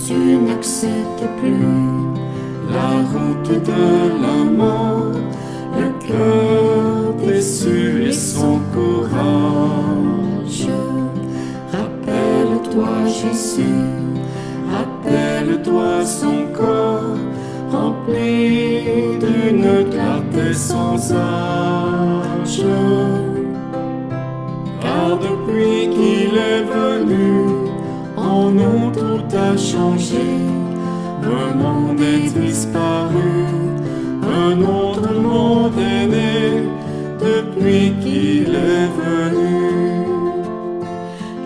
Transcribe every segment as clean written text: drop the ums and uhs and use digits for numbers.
tu n'acceptes plus la route de la mort, le cœur déçu et sans courage. Rappelle-toi Jésus, rappelle-toi son corps, rempli d'une clarté sans âge. Car depuis qu'il est venu, en nous tout a changé. Un monde est disparu, un autre monde est né depuis qu'il est venu.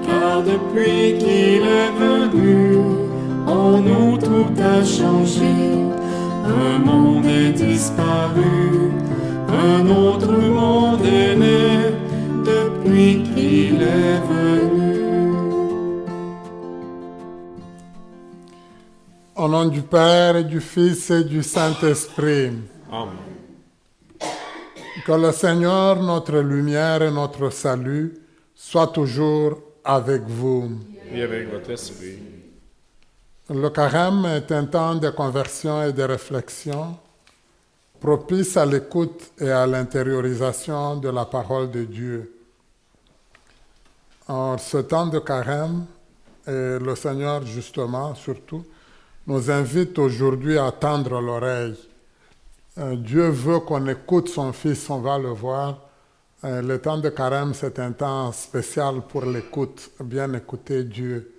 Car depuis qu'il est venu, en nous tout a changé. Un monde est disparu, un autre monde est né depuis qu'il est venu. Au nom du Père et du Fils et du Saint-Esprit. Amen. Que le Seigneur, notre lumière et notre salut, soit toujours avec vous. Et avec votre esprit. Le carême est un temps de conversion et de réflexion, propice à l'écoute et à l'intériorisation de la parole de Dieu. En ce temps de carême, et le Seigneur justement, surtout, nous invite aujourd'hui à tendre l'oreille. Dieu veut qu'on écoute son Fils, on va le voir. Le temps de carême, c'est un temps spécial pour l'écoute, bien écouter Dieu.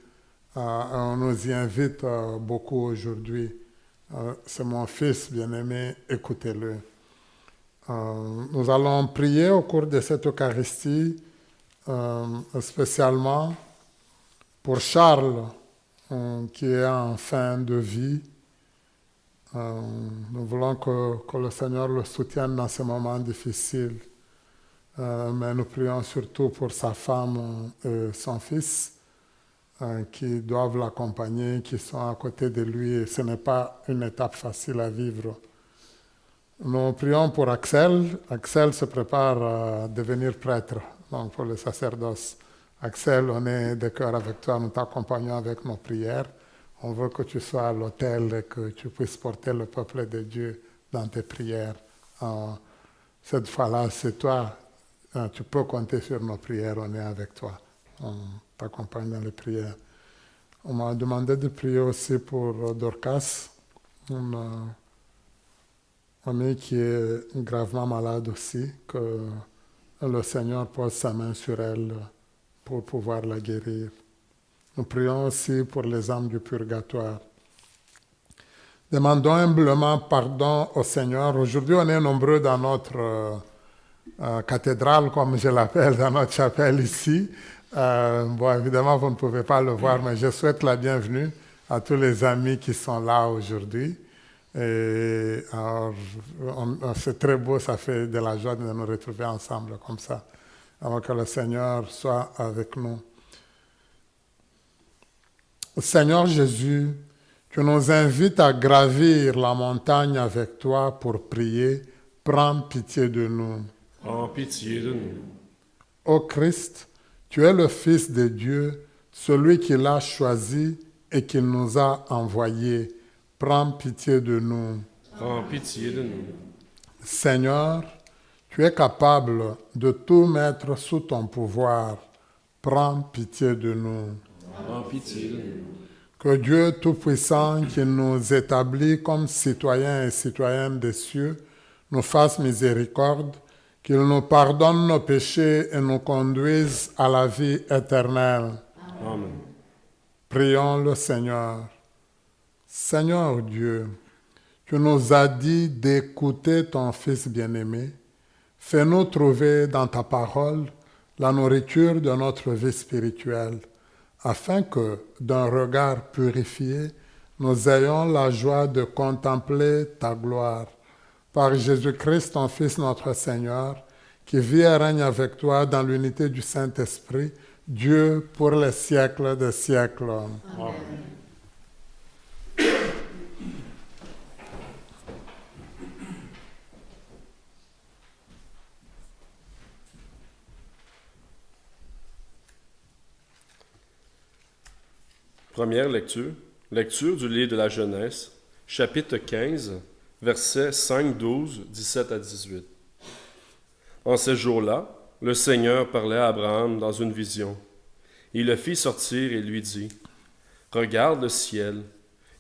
On nous y invite beaucoup aujourd'hui. C'est mon Fils bien-aimé, écoutez-le. Nous allons prier au cours de cette Eucharistie, spécialement pour Charles, qui est en fin de vie. Nous voulons que le Seigneur le soutienne dans ces moments difficiles. Mais nous prions surtout pour sa femme et son fils qui doivent l'accompagner, qui sont à côté de lui. Et ce n'est pas une étape facile à vivre. Nous prions pour Axel. Axel se prépare à devenir prêtre, donc pour le sacerdoce. Axel, on est de cœur avec toi, nous t'accompagnons avec nos prières. On veut que tu sois à l'autel et que tu puisses porter le peuple de Dieu dans tes prières. Cette fois-là, c'est toi. Tu peux compter sur nos prières, on est avec toi. On t'accompagne dans les prières. On m'a demandé de prier aussi pour Dorcas, une amie qui est gravement malade aussi, que le Seigneur pose sa main sur elle pour pouvoir la guérir. Nous prions aussi pour les âmes du purgatoire. Demandons humblement pardon au Seigneur. Aujourd'hui, on est nombreux dans notre cathédrale, comme je l'appelle, dans notre chapelle ici. Bon, évidemment, vous ne pouvez pas le voir, mais je souhaite la bienvenue à tous les amis qui sont là aujourd'hui. Et alors, c'est très beau, ça fait de la joie de nous retrouver ensemble comme ça. Alors que le Seigneur soit avec nous. Seigneur Jésus, tu nous invites à gravir la montagne avec toi pour prier. Prends pitié de nous. Prends pitié de nous. Ô Christ, tu es le Fils de Dieu, celui qu'il a choisi et qu'il nous a envoyé. Prends pitié de nous. Prends pitié de nous. Seigneur, tu es capable de tout mettre sous ton pouvoir. Prends pitié de nous. Prends pitié de nous. Que Dieu Tout-Puissant, qui nous établit comme citoyens et citoyennes des cieux, nous fasse miséricorde, qu'il nous pardonne nos péchés et nous conduise à la vie éternelle. Amen. Prions le Seigneur. Seigneur Dieu, tu nous as dit d'écouter ton Fils bien-aimé. Fais-nous trouver dans ta parole la nourriture de notre vie spirituelle, afin que, d'un regard purifié, nous ayons la joie de contempler ta gloire. Par Jésus-Christ, ton Fils, notre Seigneur, qui vit et règne avec toi dans l'unité du Saint-Esprit, Dieu pour les siècles des siècles. Amen. Première lecture, Lecture du livre de la Genèse, chapitre 15, versets 5, 12, 17 à 18. En ces jours-là, le Seigneur parlait à Abraham dans une vision. Il le fit sortir et lui dit, « Regarde le ciel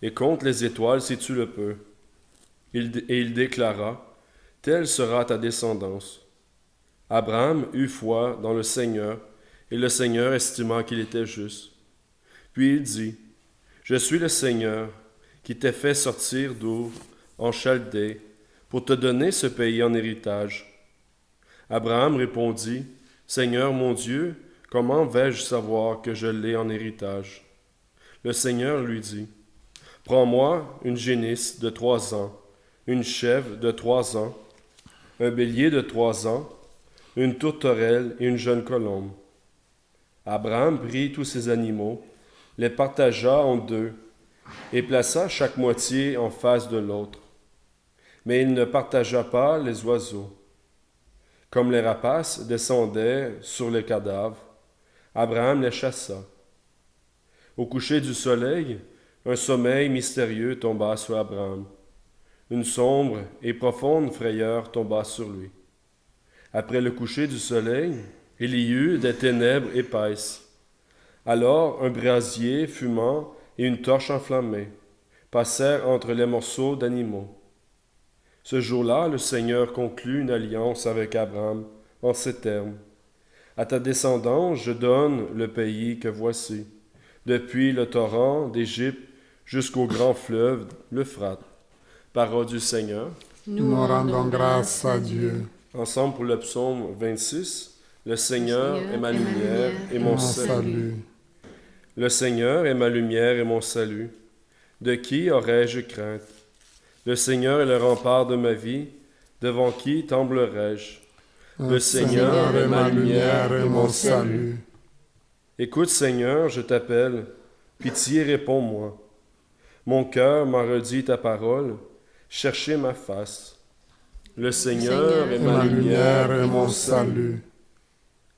et compte les étoiles si tu le peux. » Et il déclara, « Telle sera ta descendance. » Abraham eut foi dans le Seigneur, et le Seigneur estima qu'il était juste. Puis il dit, « Je suis le Seigneur, qui t'ai fait sortir d'Our en Chaldée, pour te donner ce pays en héritage. » Abraham répondit, « Seigneur mon Dieu, comment vais-je savoir que je l'ai en héritage? » Le Seigneur lui dit, « Prends-moi une génisse de 3 ans, une chèvre de 3 ans, un bélier de 3 ans, une tourterelle et une jeune colombe. » Abraham prit tous ces animaux, les partagea en deux, et plaça chaque moitié en face de l'autre. Mais il ne partagea pas les oiseaux. Comme les rapaces descendaient sur les cadavres, Abraham les chassa. Au coucher du soleil, un sommeil mystérieux tomba sur Abraham. Une sombre et profonde frayeur tomba sur lui. Après le coucher du soleil, il y eut des ténèbres épaisses. Alors un brasier fumant et une torche enflammée passèrent entre les morceaux d'animaux. Ce jour-là, le Seigneur conclut une alliance avec Abraham en ces termes. « À ta descendance, je donne le pays que voici, depuis le torrent d'Égypte jusqu'au grand fleuve, l'Euphrate. » Parole du Seigneur. Nous rendons grâce à Dieu. Ensemble pour le psaume 26, « Le Seigneur est ma lumière et mon salut. » Le Seigneur est ma lumière et mon salut. De qui aurais-je crainte? Le Seigneur est le rempart de ma vie. Devant qui tremblerais-je? Le Seigneur est ma lumière et mon salut. Écoute, Seigneur, je t'appelle. Pitié, réponds-moi. Mon cœur m'a redit ta parole. Cherchez ma face. Le Seigneur est ma lumière et mon salut.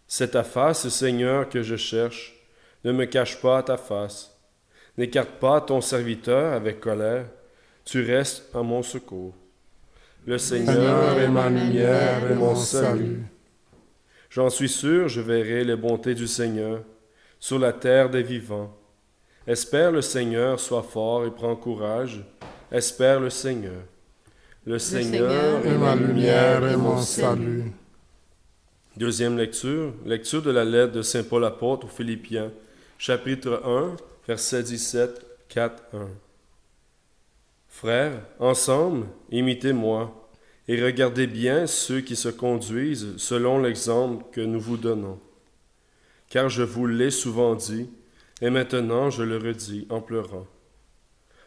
C'est ta face, Seigneur, que je cherche. Ne me cache pas ta face. N'écarte pas ton serviteur avec colère. Tu restes à mon secours. Le Seigneur est ma lumière et mon salut. J'en suis sûr, je verrai les bontés du Seigneur sur la terre des vivants. Espère le Seigneur, sois fort et prends courage. Espère le Seigneur. Le Seigneur Et ma lumière et mon salut. Deuxième lecture, lecture de la lettre de Saint Paul apôtre aux Philippiens, chapitre 1, verset 17, 4, 1. Frères, ensemble, imitez-moi, et regardez bien ceux qui se conduisent selon l'exemple que nous vous donnons. Car je vous l'ai souvent dit, et maintenant je le redis en pleurant.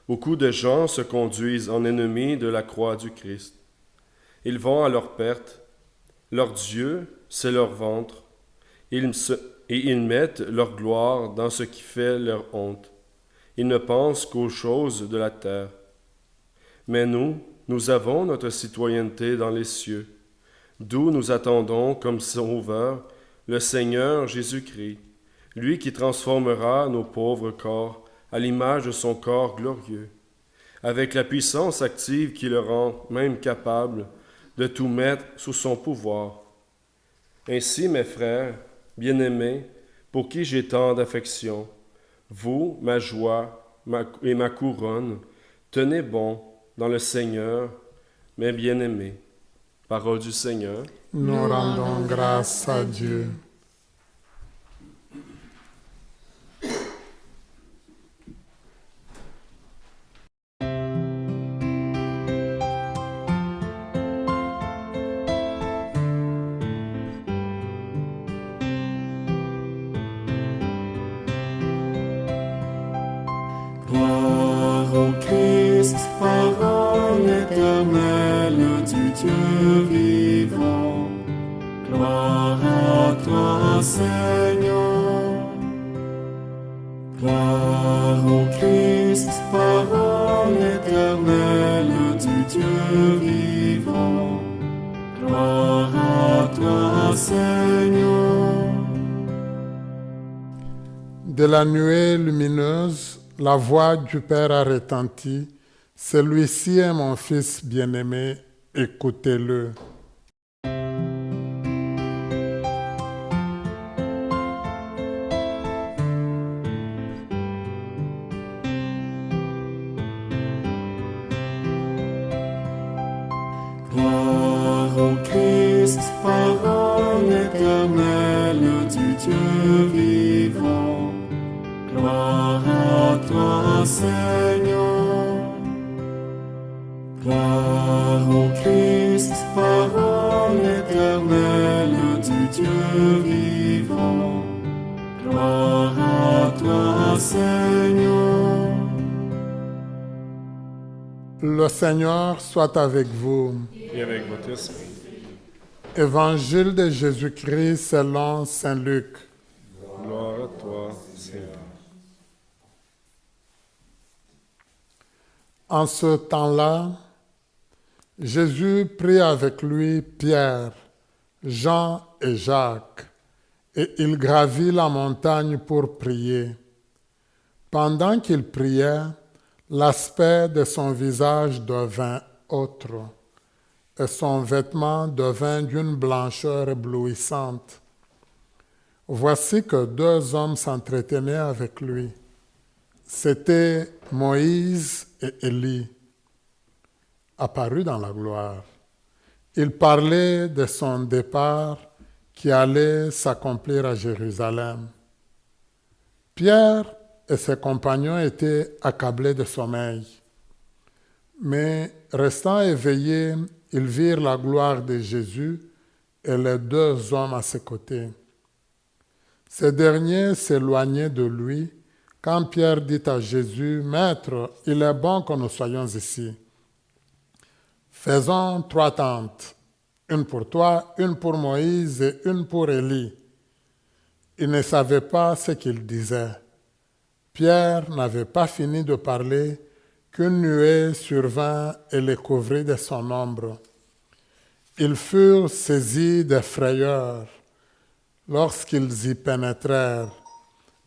Beaucoup de gens se conduisent en ennemis de la croix du Christ. Ils vont à leur perte. Leur Dieu, c'est leur ventre. Et ils mettent leur gloire dans ce qui fait leur honte. Ils ne pensent qu'aux choses de la terre. Mais nous avons notre citoyenneté dans les cieux, d'où nous attendons comme Sauveur le Seigneur Jésus-Christ, lui qui transformera nos pauvres corps à l'image de son corps glorieux, avec la puissance active qui le rend même capable de tout mettre sous son pouvoir. Ainsi, mes frères, bien-aimés, pour qui j'ai tant d'affection, vous, ma joie et ma couronne, tenez bon dans le Seigneur, mes bien-aimés. Parole du Seigneur. Nous rendons grâce à Dieu. Gloire au Christ, parole éternelle du Dieu vivant. Gloire à toi, Seigneur. Gloire au Christ, parole éternelle du Dieu vivant. Gloire à toi, Seigneur. De la nuée lumineuse, la voix du Père a retenti. Celui-ci est mon Fils bien-aimé, écoutez-le. Gloire au Christ, parole éternelle du Dieu vivant. Gloire à toi, Seigneur. Gloire au Christ, parole éternelle du Dieu vivant. Gloire à toi, Seigneur. Le Seigneur soit avec vous. Et avec votre esprit. Évangile de Jésus-Christ selon Saint Luc. Gloire à toi, Seigneur. En ce temps-là, Jésus prit avec lui Pierre, Jean et Jacques, et il gravit la montagne pour prier. Pendant qu'il priait, l'aspect de son visage devint autre, et son vêtement devint d'une blancheur éblouissante. Voici que deux hommes s'entretenaient avec lui. C'étaient Moïse et Élie, apparus dans la gloire. Ils parlaient de son départ qui allait s'accomplir à Jérusalem. Pierre et ses compagnons étaient accablés de sommeil. Mais restant éveillés, ils virent la gloire de Jésus et les deux hommes à ses côtés. Ces derniers s'éloignaient de lui quand Pierre dit à Jésus, « Maître, il est bon que nous soyons ici. Faisons 3 tentes, une pour toi, une pour Moïse et une pour Élie. » Il ne savait pas ce qu'il disait. Pierre n'avait pas fini de parler qu'une nuée survint et les couvrit de son ombre. Ils furent saisis de frayeur lorsqu'ils y pénétrèrent,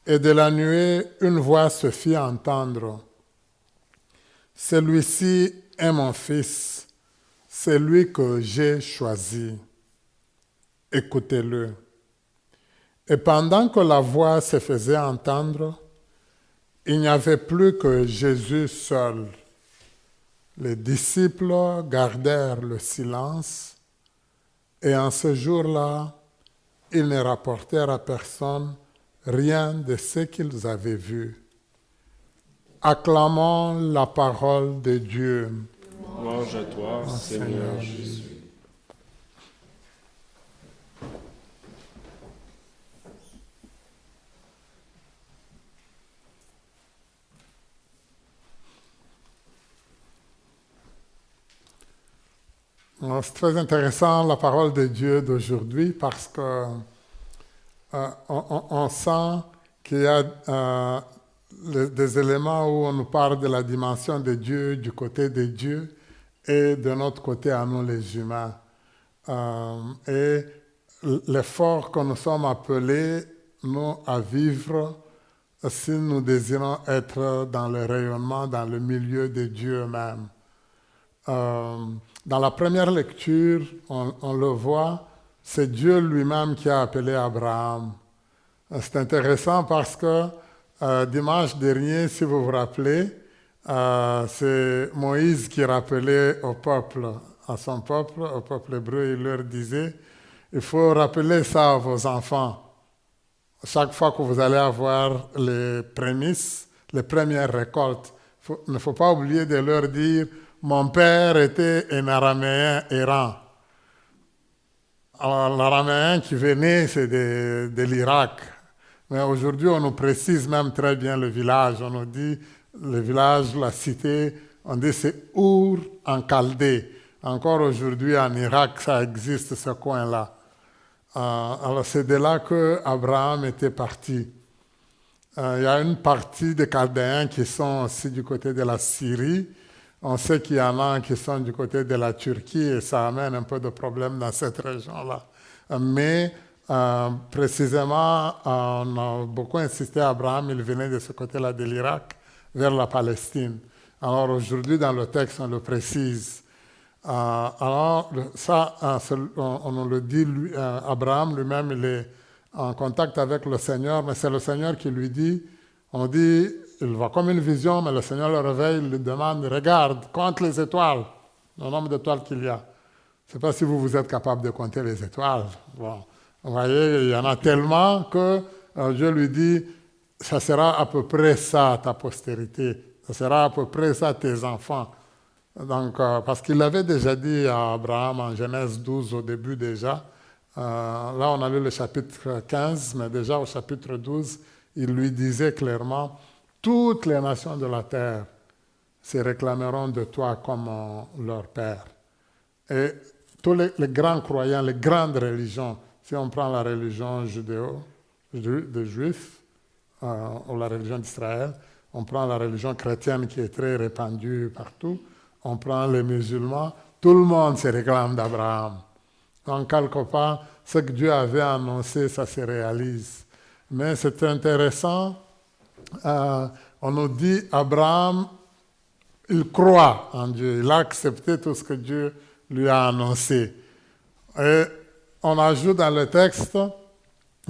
et de la nuée une voix se fit entendre. « Celui-ci est mon Fils, c'est lui que j'ai choisi. Écoutez-le. » Et pendant que la voix se faisait entendre, il n'y avait plus que Jésus seul. Les disciples gardèrent le silence et en ce jour-là, ils ne rapportèrent à personne rien de ce qu'ils avaient vu. Acclamons la parole de Dieu. Louange à toi, Seigneur Jésus. C'est très intéressant la parole de Dieu d'aujourd'hui parce que on sent qu'il y a des éléments où on nous parle de la dimension de Dieu, du côté de Dieu et de notre côté à nous les humains. Et l'effort que nous sommes appelés, nous, à vivre si nous désirons être dans le rayonnement, dans le milieu de Dieu même. Dans la première lecture, on le voit, c'est Dieu lui-même qui a appelé Abraham. C'est intéressant parce que dimanche dernier, si vous vous rappelez, c'est Moïse qui rappelait au peuple, au peuple hébreu, il leur disait, il faut rappeler ça à vos enfants. Chaque fois que vous allez avoir les prémices, les premières récoltes, il ne faut pas oublier de leur dire, mon père était un araméen errant. Alors, l'araméen qui venait, c'est de l'Irak. Mais aujourd'hui, on nous précise même très bien le village. On nous dit, le village, la cité, on dit c'est Our en Chaldée. Encore aujourd'hui, en Irak, ça existe, ce coin-là. Alors, c'est de là qu'Abraham était parti. Il y a une partie des Chaldéens qui sont aussi du côté de la Syrie. On sait qu'il y en a qui sont du côté de la Turquie et ça amène un peu de problèmes dans cette région-là. Mais précisément, on a beaucoup insisté, Abraham, il venait de ce côté-là de l'Irak, vers la Palestine. Alors aujourd'hui, dans le texte, on le précise. Alors, ça, on nous le dit, Abraham lui-même, il est en contact avec le Seigneur, mais c'est le Seigneur qui lui dit, on dit, il voit comme une vision, mais le Seigneur le réveille, il lui demande, regarde, compte les étoiles, le nombre d'étoiles qu'il y a. Je ne sais pas si vous êtes capable de compter les étoiles. Bon, vous voyez, il y en a tellement que Dieu lui dit, ça sera à peu près ça ta postérité, ça sera à peu près ça tes enfants. Donc, parce qu'il l'avait déjà dit à Abraham en Genèse 12 au début déjà. Là, on a lu le chapitre 15, mais déjà au chapitre 12, il lui disait clairement, toutes les nations de la terre se réclameront de toi comme leur père. Et tous les grands croyants, les grandes religions, si on prend la religion des Juifs, ou la religion d'Israël, on prend la religion chrétienne qui est très répandue partout, on prend les musulmans, tout le monde se réclame d'Abraham. Donc, quelque part, ce que Dieu avait annoncé, ça se réalise. Mais c'est intéressant, on nous dit, Abraham, il croit en Dieu, il a accepté tout ce que Dieu lui a annoncé. Et on ajoute dans le texte,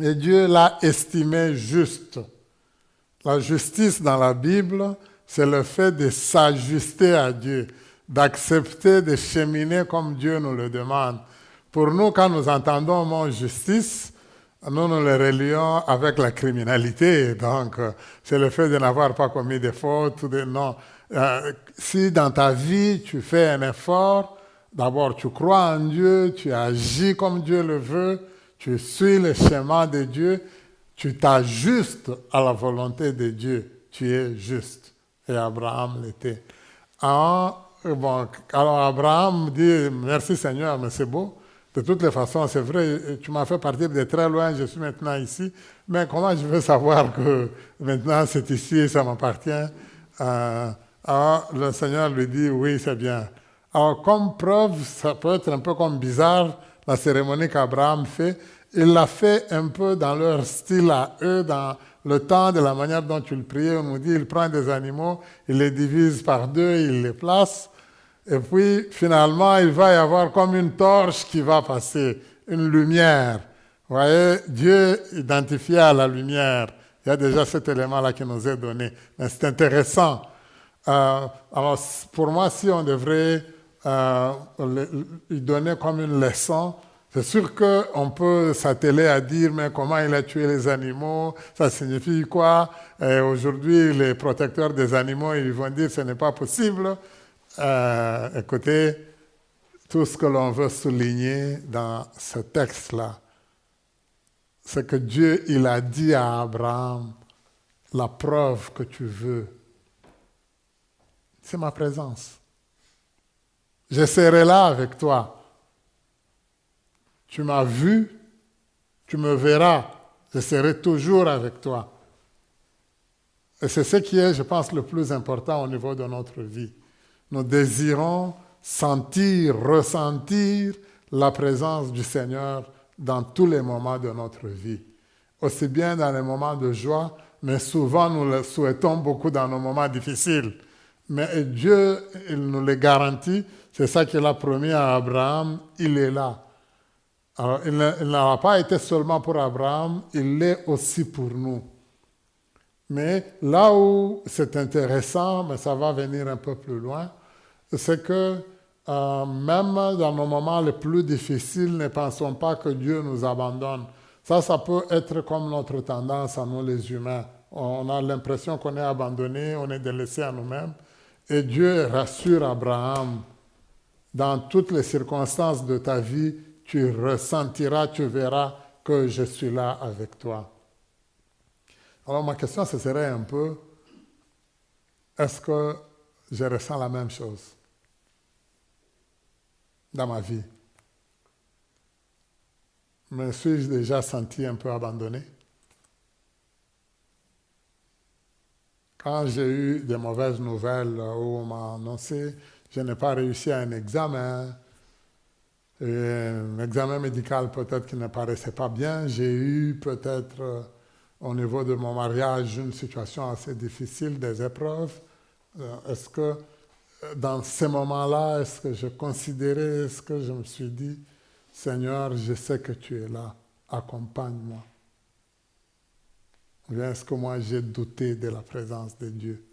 et Dieu l'a estimé juste. La justice dans la Bible, c'est le fait de s'ajuster à Dieu, d'accepter de cheminer comme Dieu nous le demande. Pour nous, quand nous entendons le mot justice, nous le relions avec la criminalité. Donc, c'est le fait de n'avoir pas commis de fautes. Non. Si dans ta vie, tu fais un effort, d'abord tu crois en Dieu, tu agis comme Dieu le veut, tu suis le chemin de Dieu, tu t'ajustes à la volonté de Dieu, tu es juste. Et Abraham l'était. Alors Abraham dit, merci Seigneur, mais c'est beau. De toutes les façons, c'est vrai, tu m'as fait partir de très loin, je suis maintenant ici, mais comment je veux savoir que maintenant c'est ici, ça m'appartient? Alors le Seigneur lui dit, oui, c'est bien. Alors comme preuve, ça peut être un peu comme bizarre, la cérémonie qu'Abraham fait, il l'a fait un peu dans leur style à eux, dans le temps, de la manière dont tu le priais. On nous dit, il prend des animaux, il les divise par deux, il les place. Et puis, finalement, il va y avoir comme une torche qui va passer, une lumière. Vous voyez, Dieu identifié à la lumière. Il y a déjà cet élément-là qui nous est donné. Mais c'est intéressant. Alors, pour moi, si on devrait lui donner comme une leçon, c'est sûr qu'on peut s'atteler à dire, mais comment il a tué les animaux, ça signifie quoi? Et aujourd'hui, les protecteurs des animaux, ils vont dire, ce n'est pas possible. Écoutez, tout ce que l'on veut souligner dans ce texte-là, c'est que Dieu, il a dit à Abraham, la preuve que tu veux, c'est ma présence. Je serai là avec toi. Tu m'as vu, tu me verras, je serai toujours avec toi. Et c'est ce qui est, je pense, le plus important au niveau de notre vie. Nous désirons sentir, ressentir la présence du Seigneur dans tous les moments de notre vie. Aussi bien dans les moments de joie, mais souvent nous le souhaitons beaucoup dans nos moments difficiles. Mais Dieu, il nous le garantit, c'est ça qu'il a promis à Abraham, il est là. Alors, il n'a pas été seulement pour Abraham, il l'est aussi pour nous. Mais là où c'est intéressant, mais ça va venir un peu plus loin, c'est que même dans nos moments les plus difficiles, ne pensons pas que Dieu nous abandonne. Ça peut être comme notre tendance à nous les humains. On a l'impression qu'on est abandonné, on est délaissé à nous-mêmes. Et Dieu rassure Abraham, dans toutes les circonstances de ta vie, tu ressentiras, tu verras que je suis là avec toi. Alors ma question, ce serait un peu, est-ce que je ressens la même chose dans ma vie? Me suis-je déjà senti un peu abandonné? Quand j'ai eu des mauvaises nouvelles où on m'a annoncé je n'ai pas réussi à un examen, un examen médical peut-être qui ne paraissait pas bien, j'ai eu peut-être au niveau de mon mariage, une situation assez difficile, des épreuves, est-ce que dans ces moments-là, est-ce que je considérais, est-ce que je me suis dit, Seigneur, je sais que tu es là, accompagne-moi. Ou bien est-ce que moi j'ai douté de la présence de Dieu?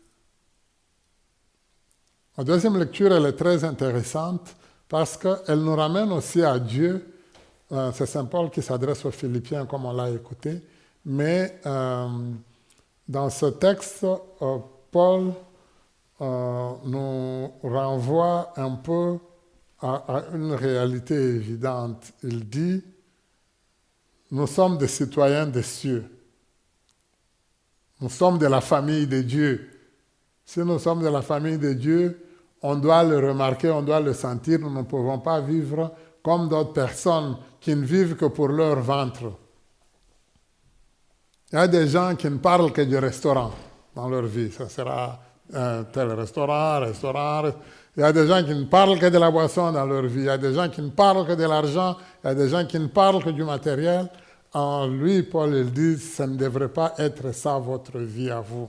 La deuxième lecture, elle est très intéressante parce qu'elle nous ramène aussi à Dieu. C'est Saint Paul qui s'adresse aux Philippiens comme on l'a écouté. Mais dans ce texte, Paul nous renvoie un peu à une réalité évidente. Il dit, nous sommes des citoyens des cieux. Nous sommes de la famille de Dieu. Si nous sommes de la famille de Dieu, on doit le remarquer, on doit le sentir. Nous ne pouvons pas vivre comme d'autres personnes qui ne vivent que pour leur ventre. Il y a des gens qui ne parlent que du restaurant dans leur vie. Ça sera un tel restaurant. Il y a des gens qui ne parlent que de la boisson dans leur vie. Il y a des gens qui ne parlent que de l'argent. Il y a des gens qui ne parlent que du matériel. En lui, Paul, il dit, ça ne devrait pas être ça votre vie à vous.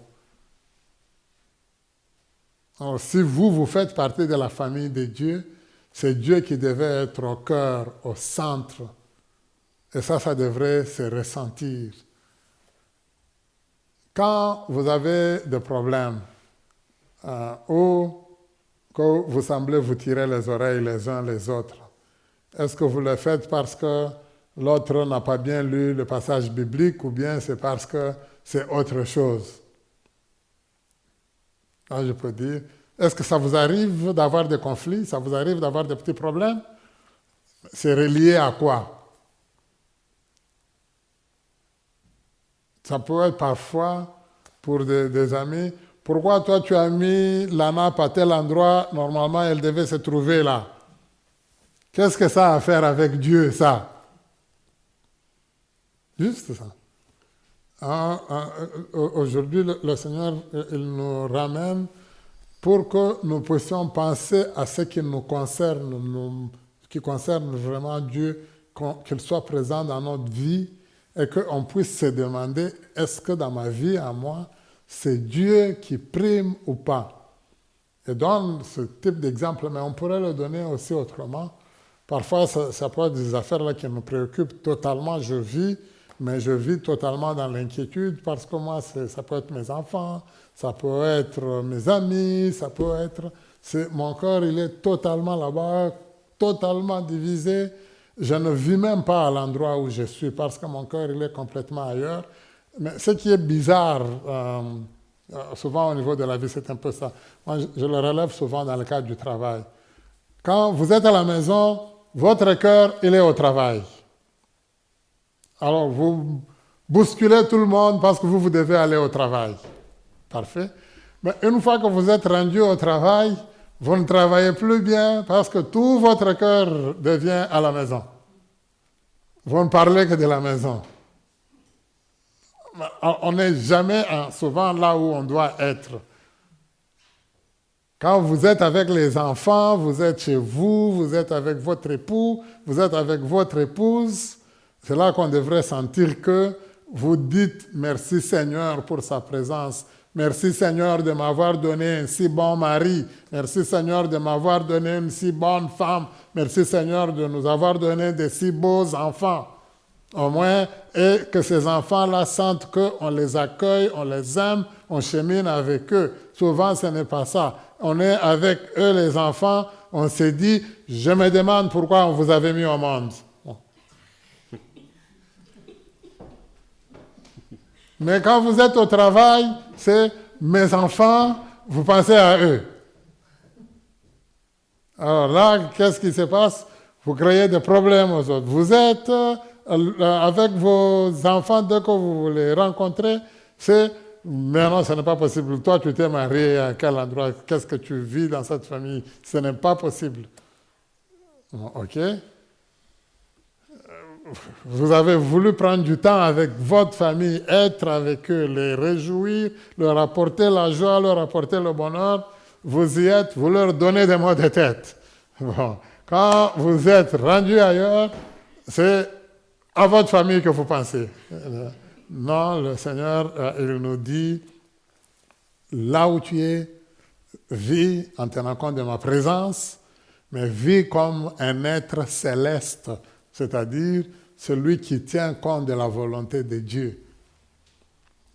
Alors, si vous faites partie de la famille de Dieu, c'est Dieu qui devait être au cœur, au centre. Et ça devrait se ressentir. Quand vous avez des problèmes ou que vous semblez vous tirer les oreilles les uns les autres, est-ce que vous le faites parce que l'autre n'a pas bien lu le passage biblique ou bien c'est parce que c'est autre chose? Là, je peux dire, est-ce que ça vous arrive d'avoir des conflits? Ça vous arrive d'avoir des petits problèmes? C'est relié à quoi? Ça peut être parfois, pour des amis, pourquoi toi tu as mis la nappe à tel endroit, normalement elle devait se trouver là. Qu'est-ce que ça a à faire avec Dieu, ça? Juste ça. Aujourd'hui, le Seigneur, il nous ramène pour que nous puissions penser à ce qui nous concerne, qui concerne vraiment Dieu, qu'il soit présent dans notre vie, et qu'on puisse se demander, est-ce que dans ma vie, à moi, c'est Dieu qui prime ou pas? Et donne ce type d'exemple, mais on pourrait le donner aussi autrement. Parfois, ça peut être des affaires là qui me préoccupent totalement. Je vis totalement dans l'inquiétude parce que moi, ça peut être mes enfants, ça peut être mes amis, ça peut être... Mon cœur, il est totalement là-bas, totalement divisé. Je ne vis même pas à l'endroit où je suis parce que mon cœur, il est complètement ailleurs. Mais ce qui est bizarre, souvent au niveau de la vie, c'est un peu ça. Moi, je le relève souvent dans le cadre du travail. Quand vous êtes à la maison, votre cœur, il est au travail. Alors, vous bousculez tout le monde parce que vous devez aller au travail. Parfait. Mais une fois que vous êtes rendu au travail, vous ne travaillez plus bien parce que tout votre cœur devient à la maison. Vous ne parlez que de la maison. On n'est jamais souvent là où on doit être. Quand vous êtes avec les enfants, vous êtes chez vous, vous êtes avec votre époux, vous êtes avec votre épouse, c'est là qu'on devrait sentir que vous dites merci Seigneur pour sa présence. Merci Seigneur de m'avoir donné un si bon mari. Merci Seigneur de m'avoir donné une si bonne femme. Merci Seigneur de nous avoir donné de si beaux enfants. Au moins, et que ces enfants-là sentent qu'on les accueille, on les aime, on chemine avec eux. Souvent, ce n'est pas ça. On est avec eux, les enfants, on s'est dit, je me demande pourquoi on vous avait mis au monde. Bon. Mais quand vous êtes au travail, c'est mes enfants, vous pensez à eux. Alors là, qu'est-ce qui se passe? Vous créez des problèmes aux autres. Vous êtes avec vos enfants, dès que vous les rencontrez, c'est « mais non, ce n'est pas possible. Toi, tu t'es marié à quel endroit? Qu'est-ce que tu vis dans cette famille? Ce n'est pas possible. » Ok. Vous avez voulu prendre du temps avec votre famille, être avec eux, les réjouir, leur apporter la joie, leur apporter le bonheur. Vous y êtes, vous leur donnez des maux de tête. Bon. Quand vous êtes rendu ailleurs, c'est à votre famille que vous pensez. Non, le Seigneur, il nous dit, là où tu es, vis en tenant compte de ma présence, mais vis comme un être céleste, c'est-à-dire celui qui tient compte de la volonté de Dieu.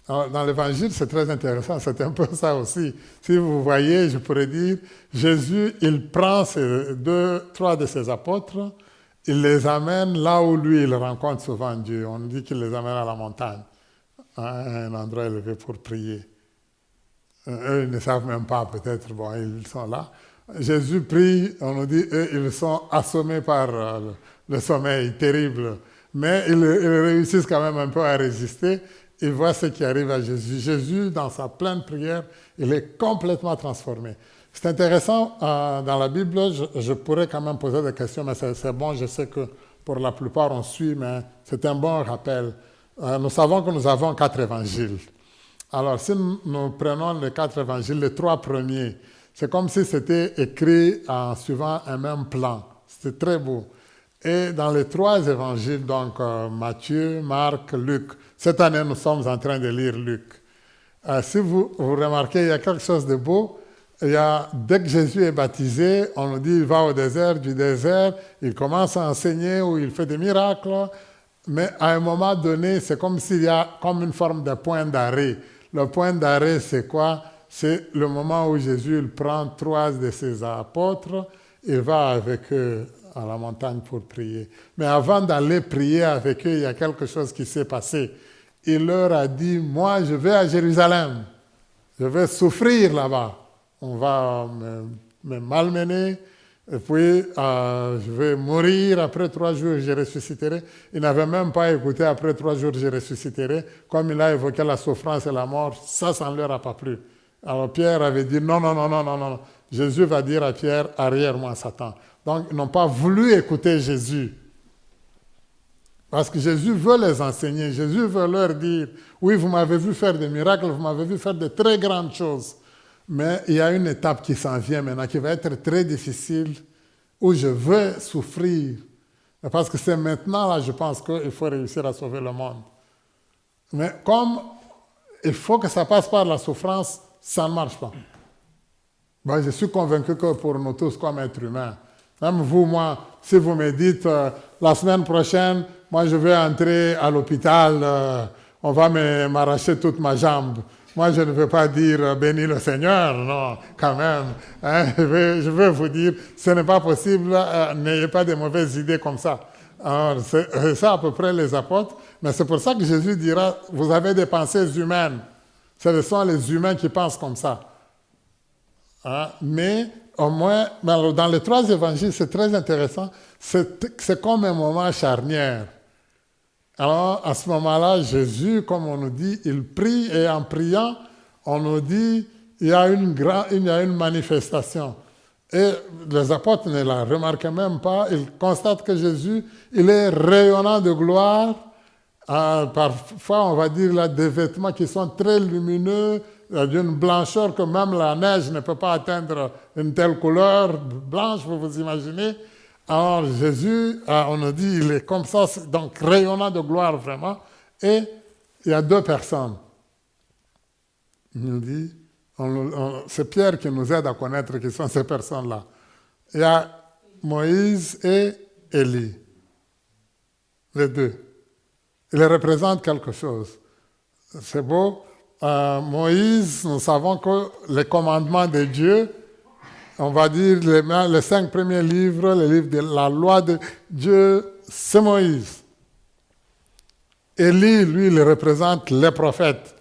Alors, dans l'Évangile, c'est très intéressant, c'est un peu ça aussi. Si vous voyez, je pourrais dire, Jésus, il prend trois de ses apôtres, il les amène là où lui, il rencontre souvent Dieu. On dit qu'il les amène à la montagne, à un endroit élevé pour prier. Eux, ils ne savent même pas, peut-être, bon, ils sont là. Jésus prie, on nous dit, eux, ils sont assommés par le sommeil terrible, mais ils réussissent quand même un peu à résister. Ils voient ce qui arrive à Jésus. Jésus, dans sa pleine prière, il est complètement transformé. C'est intéressant, dans la Bible, je pourrais quand même poser des questions, mais c'est bon, je sais que pour la plupart on suit, mais c'est un bon rappel. Nous savons que nous avons 4 évangiles. Alors, si nous prenons les 4 évangiles, les 3 premiers, c'est comme si c'était écrit en suivant un même plan. C'est très beau. Et dans les 3 évangiles, donc Matthieu, Marc, Luc, cette année nous sommes en train de lire Luc. Si vous remarquez, il y a quelque chose de beau. Dès que Jésus est baptisé, on nous dit il va au désert, du désert, il commence à enseigner ou il fait des miracles. Mais à un moment donné, c'est comme s'il y a comme une forme de point d'arrêt. Le point d'arrêt, c'est quoi? C'est le moment où Jésus il prend 3 de ses apôtres, il va avec eux à la montagne pour prier. Mais avant d'aller prier avec eux, il y a quelque chose qui s'est passé. Il leur a dit, moi je vais à Jérusalem, je vais souffrir là-bas. On va me malmener, et puis je vais mourir, après 3 jours je ressusciterai. Il n'avait même pas écouté après 3 jours je ressusciterai. Comme il a évoqué la souffrance et la mort, ça ne leur a pas plu. Alors Pierre avait dit non. Jésus va dire à Pierre, arrière-moi Satan. Donc ils n'ont pas voulu écouter Jésus. Parce que Jésus veut les enseigner, Jésus veut leur dire, oui, vous m'avez vu faire des miracles, vous m'avez vu faire de très grandes choses. Mais il y a une étape qui s'en vient maintenant, qui va être très difficile, où je veux souffrir. Parce que c'est maintenant, là, je pense qu'il faut réussir à sauver le monde. Mais comme il faut que ça passe par la souffrance, ça ne marche pas. Ben, je suis convaincu que pour nous tous, comme êtres humains, même vous, moi, si vous me dites, la semaine prochaine, moi je vais entrer à l'hôpital, on va m'arracher toute ma jambe. Moi, je ne veux pas dire bénis le Seigneur, non, quand même. Hein, je veux vous dire, ce n'est pas possible, n'ayez pas de mauvaises idées comme ça. Alors, c'est ça à peu près les apôtres, mais c'est pour ça que Jésus dira, vous avez des pensées humaines. Ce sont les humains qui pensent comme ça. Hein, mais au moins, dans les 3 évangiles, c'est très intéressant, c'est comme un moment charnière. Alors, à ce moment-là, Jésus, comme on nous dit, il prie et en priant, on nous dit, il y a une manifestation. Et les apôtres ne la remarquent même pas, ils constatent que Jésus, il est rayonnant de gloire. Parfois, on va dire là, des vêtements qui sont très lumineux, d'une blancheur que même la neige ne peut pas atteindre une telle couleur blanche, vous imaginez. Alors Jésus, on nous dit, il est comme ça, donc rayonnant de gloire vraiment. Et il y a 2 personnes. Il nous dit, c'est Pierre qui nous aide à connaître qui sont ces personnes-là. Il y a Moïse et Élie, les 2. Ils représentent quelque chose. C'est beau. Moïse, nous savons que les commandements de Dieu, on va dire les 5 premiers livres, les livres de la loi de Dieu, c'est Moïse. Élie, lui, il représente les prophètes.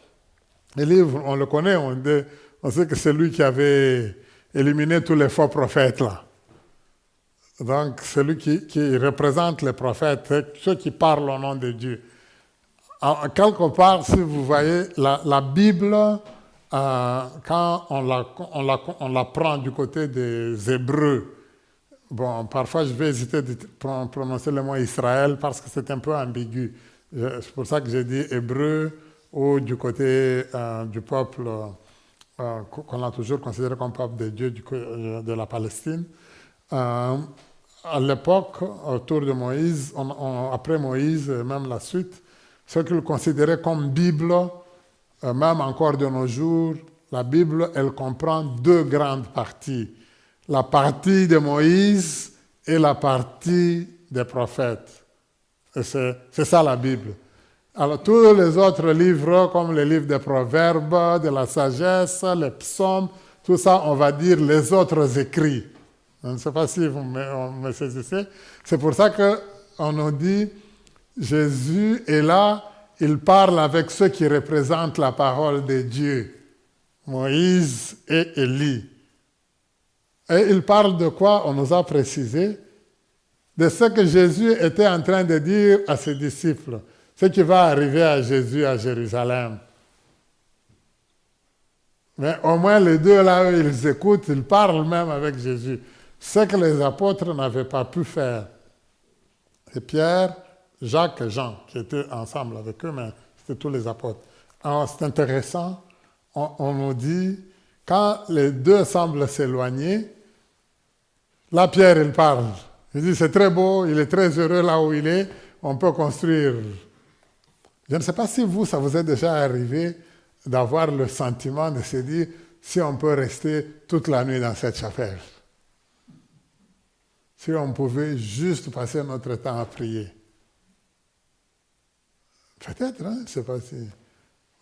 Élie, on le connaît, on sait que c'est lui qui avait éliminé tous les faux prophètes là. Donc, c'est lui qui représente les prophètes, ceux qui parlent au nom de Dieu. Quelque part, si vous voyez, la Bible, quand on la prend du côté des Hébreux, bon, parfois je vais hésiter de prononcer le mot Israël parce que c'est un peu ambigu. C'est pour ça que j'ai dit Hébreu ou du côté du peuple qu'on a toujours considéré comme peuple de Dieu de la Palestine. À l'époque, autour de Moïse, après Moïse, même la suite, Ce qu'ils considéraient comme Bible, même encore de nos jours, la Bible, elle comprend deux grandes parties. La partie de Moïse et la partie des prophètes. Et c'est ça la Bible. Alors tous les autres livres, comme les livres des proverbes, de la sagesse, les psaumes, tout ça, on va dire les autres écrits. Je ne sais pas si vous me saisissez. C'est pour ça qu'on nous dit, Jésus est là, il parle avec ceux qui représentent la parole de Dieu, Moïse et Élie. Et il parle de quoi? On nous a précisé. De ce que Jésus était en train de dire à ses disciples. Ce qui va arriver à Jésus à Jérusalem. Mais au moins les deux là, ils écoutent, ils parlent même avec Jésus. Ce que les apôtres n'avaient pas pu faire. Et Pierre, Jacques et Jean, qui étaient ensemble avec eux, mais c'était tous les apôtres. Alors c'est intéressant, on nous dit, quand les deux semblent s'éloigner, là Pierre il parle. Il dit c'est très beau, il est très heureux là où il est, on peut construire. Je ne sais pas si ça vous est déjà arrivé d'avoir le sentiment de se dire si on peut rester toute la nuit dans cette chapelle. Si on pouvait juste passer notre temps à prier. Peut-être, hein, je ne sais pas si.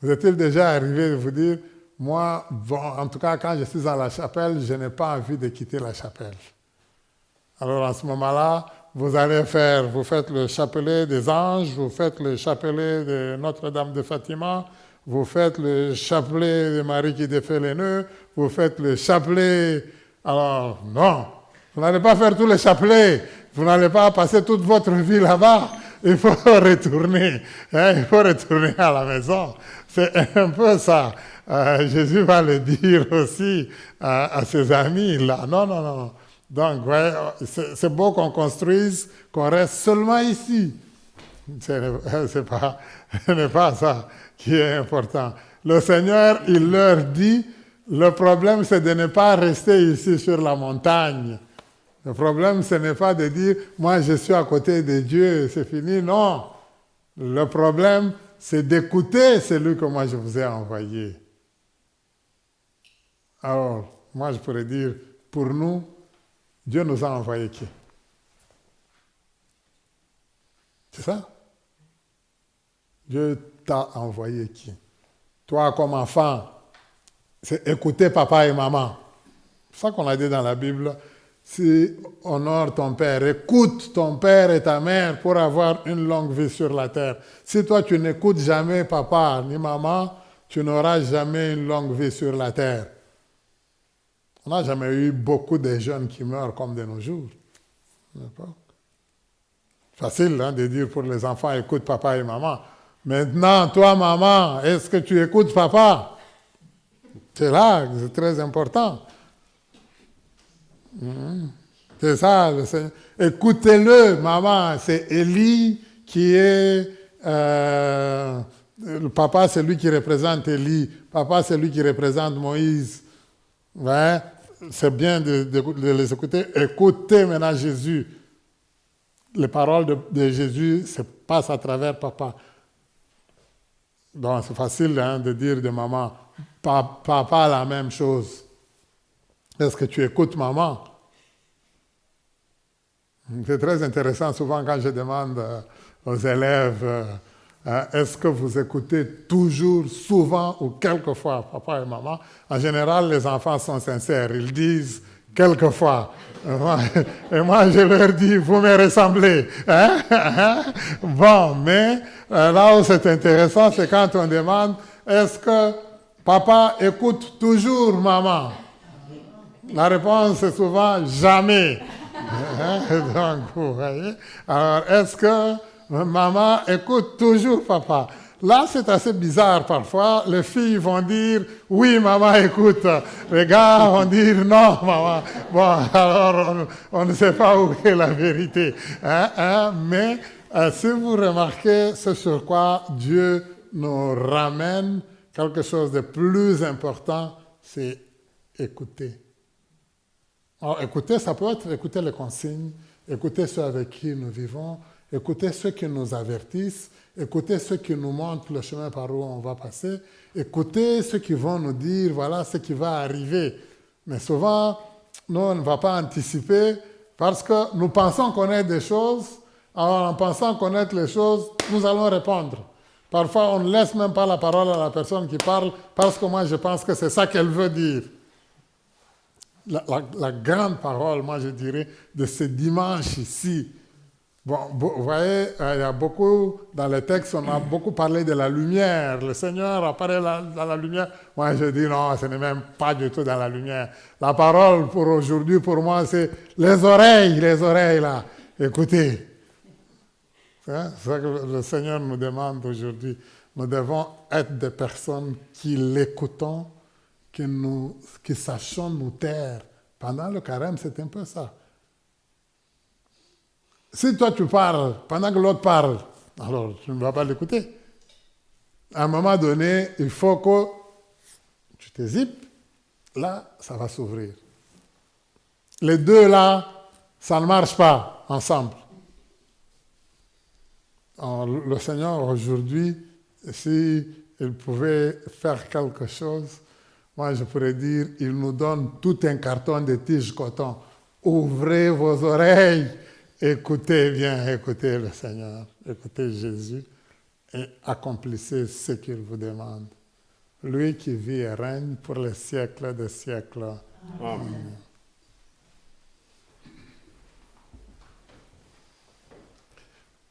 Vous est-il déjà arrivé de vous dire, moi, bon, en tout cas, quand je suis dans la chapelle, je n'ai pas envie de quitter la chapelle. Alors, en ce moment-là, vous faites le chapelet des anges, vous faites le chapelet de Notre-Dame de Fatima, vous faites le chapelet de Marie qui défait les nœuds, vous faites le chapelet... Alors, non, vous n'allez pas faire tous les chapelets, vous n'allez pas passer toute votre vie là-bas. Il faut retourner, hein, il faut retourner à la maison. C'est un peu ça. Jésus va le dire aussi à ses amis là. Non. Donc, ouais, c'est beau qu'on construise, qu'on reste seulement ici. Ce n'est pas ça qui est important. Le Seigneur, il leur dit, le problème, c'est de ne pas rester ici sur la montagne. Le problème, ce n'est pas de dire, moi, je suis à côté de Dieu, c'est fini. Non. Le problème, c'est d'écouter celui que moi, je vous ai envoyé. Alors, moi, je pourrais dire, pour nous, Dieu nous a envoyé qui? C'est ça? Dieu t'a envoyé qui? Toi, comme enfant, c'est écouter papa et maman. C'est ça qu'on a dit dans la Bible. Si honore ton père, écoute ton père et ta mère pour avoir une longue vie sur la terre. Si toi, tu n'écoutes jamais papa ni maman, tu n'auras jamais une longue vie sur la terre. On n'a jamais eu beaucoup de jeunes qui meurent comme de nos jours. Facile hein, de dire pour les enfants, écoute papa et maman. Maintenant, toi, maman, est-ce que tu écoutes papa? C'est là, c'est très important. C'est ça, le Seigneur. Écoutez-le, maman. C'est Élie qui est... le papa, c'est lui qui représente Élie. Papa, c'est lui qui représente Moïse. Ouais, c'est bien de les écouter. Écoutez maintenant Jésus. Les paroles de Jésus se passent à travers papa. Donc c'est facile hein, de dire de maman, papa la même chose. Est-ce que tu écoutes maman? C'est très intéressant souvent quand je demande aux élèves, est-ce que vous écoutez toujours, souvent ou quelquefois papa et maman? En général, les enfants sont sincères. Ils disent quelquefois. Et moi, je leur dis, vous me ressemblez. Hein? Bon, mais là où c'est intéressant, c'est quand on demande, est-ce que papa écoute toujours maman? La réponse est souvent jamais. Donc, vous voyez? Alors, est-ce que maman écoute toujours papa? Là, c'est assez bizarre parfois. Les filles vont dire, oui, maman écoute. Les gars vont dire, non, maman. Bon, alors, on ne sait pas où est la vérité. Mais si vous remarquez ce sur quoi Dieu nous ramène, quelque chose de plus important, c'est écouter. Alors, écouter, ça peut être écouter les consignes, écouter ceux avec qui nous vivons, écoutez ceux qui nous avertissent, écoutez ceux qui nous montrent le chemin par où on va passer, écoutez ceux qui vont nous dire, voilà ce qui va arriver. Mais souvent, nous, on ne va pas anticiper parce que nous pensons connaître des choses. Alors, en pensant connaître les choses, nous allons répondre. Parfois, on ne laisse même pas la parole à la personne qui parle parce que moi, je pense que c'est ça qu'elle veut dire. La grande parole, moi, je dirais, de ce dimanche ici. Bon, vous voyez, il y a beaucoup, dans les textes, on a beaucoup parlé de la lumière. Le Seigneur apparaît dans la lumière. Moi, je dis non, ce n'est même pas du tout dans la lumière. La parole pour aujourd'hui, pour moi, c'est les oreilles là. Écoutez. C'est ça que le Seigneur nous demande aujourd'hui. Nous devons être des personnes qui l'écoutons, qui sachons nous taire. Pendant le carême, c'est un peu ça. Si toi tu parles, pendant que l'autre parle, alors tu ne vas pas l'écouter. À un moment donné, il faut que tu te zippes, là, ça va s'ouvrir. Les deux là, ça ne marche pas ensemble. Alors, le Seigneur aujourd'hui, s'il pouvait faire quelque chose, moi je pourrais dire, il nous donne tout un carton de tige coton. Ouvrez vos oreilles, écoutez bien, écoutez le Seigneur, écoutez Jésus et accomplissez ce qu'il vous demande. Lui qui vit et règne pour les siècles des siècles. Amen.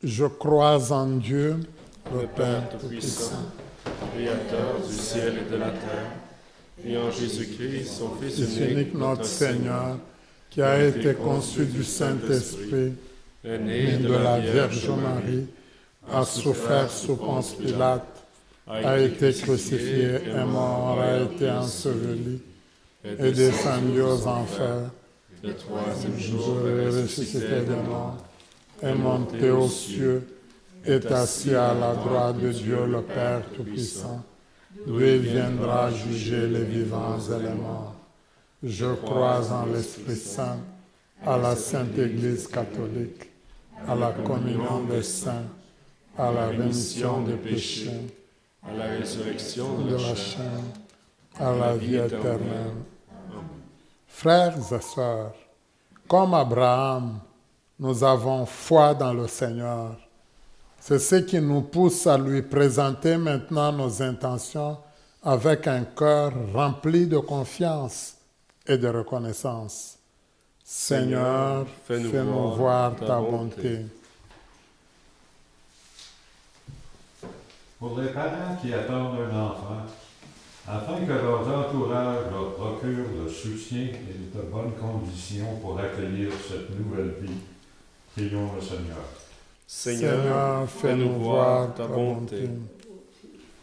Je crois en Dieu, le Père Tout-Puissant, Créateur du ciel et de la terre, et en Jésus-Christ, son Fils unique, notre Seigneur, qui a été conçu du Saint-Esprit, est né de la Vierge Marie, a souffert sous Ponce Pilate, a été crucifié, est mort, a été enseveli, est descendu aux enfers. Le troisième jour, ressuscité des morts, est monté aux cieux, est assis à la droite de Dieu le Père Tout-Puissant, d'où il viendra juger les vivants et les morts. Je crois en l'Esprit Saint, à la Sainte Église catholique, à la communion des saints, à la rémission des péchés, à la résurrection de la chair, à la vie éternelle. Frères et sœurs, comme Abraham, nous avons foi dans le Seigneur. C'est ce qui nous pousse à lui présenter maintenant nos intentions avec un cœur rempli de confiance et de reconnaissance. Seigneur, fais-nous voir ta bonté. Pour les parents qui attendent un enfant, afin que leur entourage leur procure le soutien et de bonnes conditions pour accueillir cette nouvelle vie, prions le Seigneur. Seigneur, fais-nous voir ta bonté.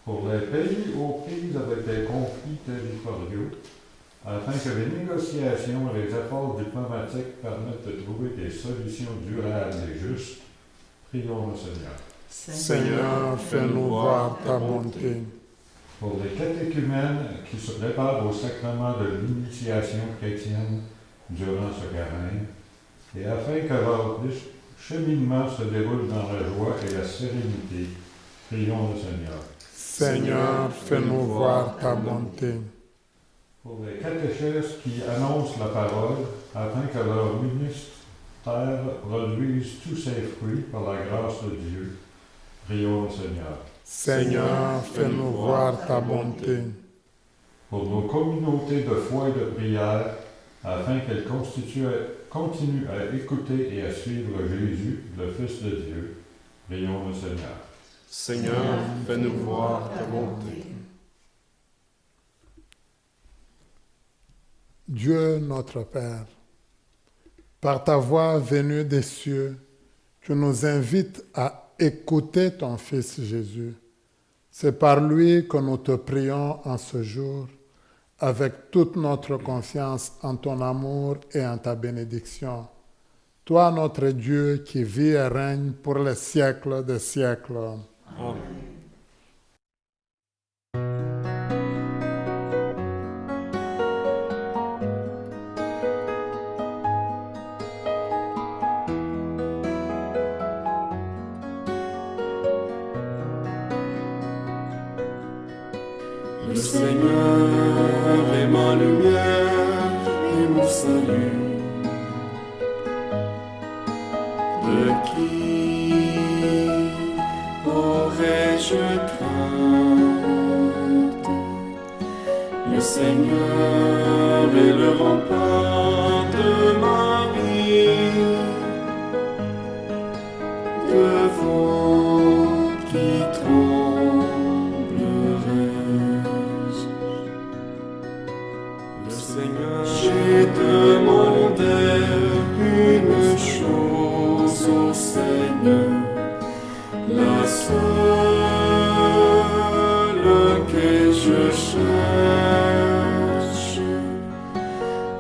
Pour les pays aux prises avec des conflits territoriaux, afin que les négociations et les efforts diplomatiques permettent de trouver des solutions durables et justes, prions le Seigneur. Seigneur, fais-nous voir ta bonté. Pour les catéchumènes qui se préparent au sacrement de l'initiation chrétienne durant ce carême, et afin que leur cheminement se déroule dans la joie et la sérénité, prions le Seigneur. Seigneur, fais-nous voir ta bonté. Pour les catéchèses qui annoncent la parole, afin que leur ministère produise tous ses fruits par la grâce de Dieu, prions le Seigneur. Seigneur, fais-nous voir ta bonté. Pour nos communautés de foi et de prière, afin qu'elles continuent à écouter et à suivre Jésus, le Fils de Dieu, prions le Seigneur. Seigneur, fais-nous voir ta bonté. Dieu notre Père, par ta voix venue des cieux, tu nous invites à écouter ton Fils Jésus. C'est par lui que nous te prions en ce jour, avec toute notre confiance en ton amour et en ta bénédiction. Toi, notre Dieu, qui vis et règne pour les siècles des siècles. Amen. Seigneur est ma lumière et mon salut. De qui aurais-je crainte? Le Seigneur est le rempart de ma vie. Devant qui tremblerais-je? Le Seigneur, j'ai demandé une chose au Seigneur, la seule que je cherche,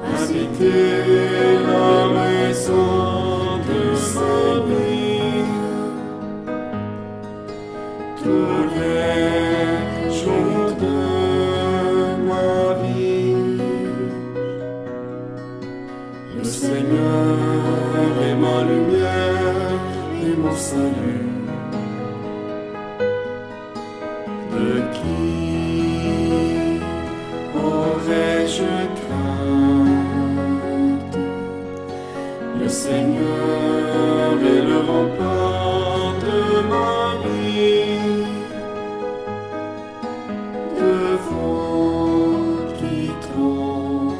habiter la maison de sa vie tous les jours de ma vie. Le Seigneur est ma lumière et mon salut. De qui aurais-je crainte? Le Seigneur est le rempart de ma vie. Devant qui tremblerais-je?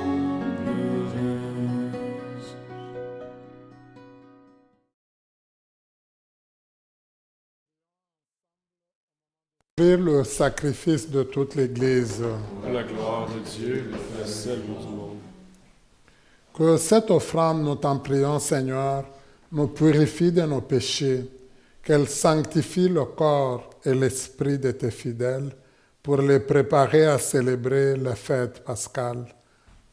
Offrir le sacrifice de toute l'Église. Pour la gloire de Dieu et la salut du monde. Que cette offrande, nous t'en prions, Seigneur, nous purifie de nos péchés, qu'elle sanctifie le corps et l'esprit de tes fidèles pour les préparer à célébrer la fête pascale.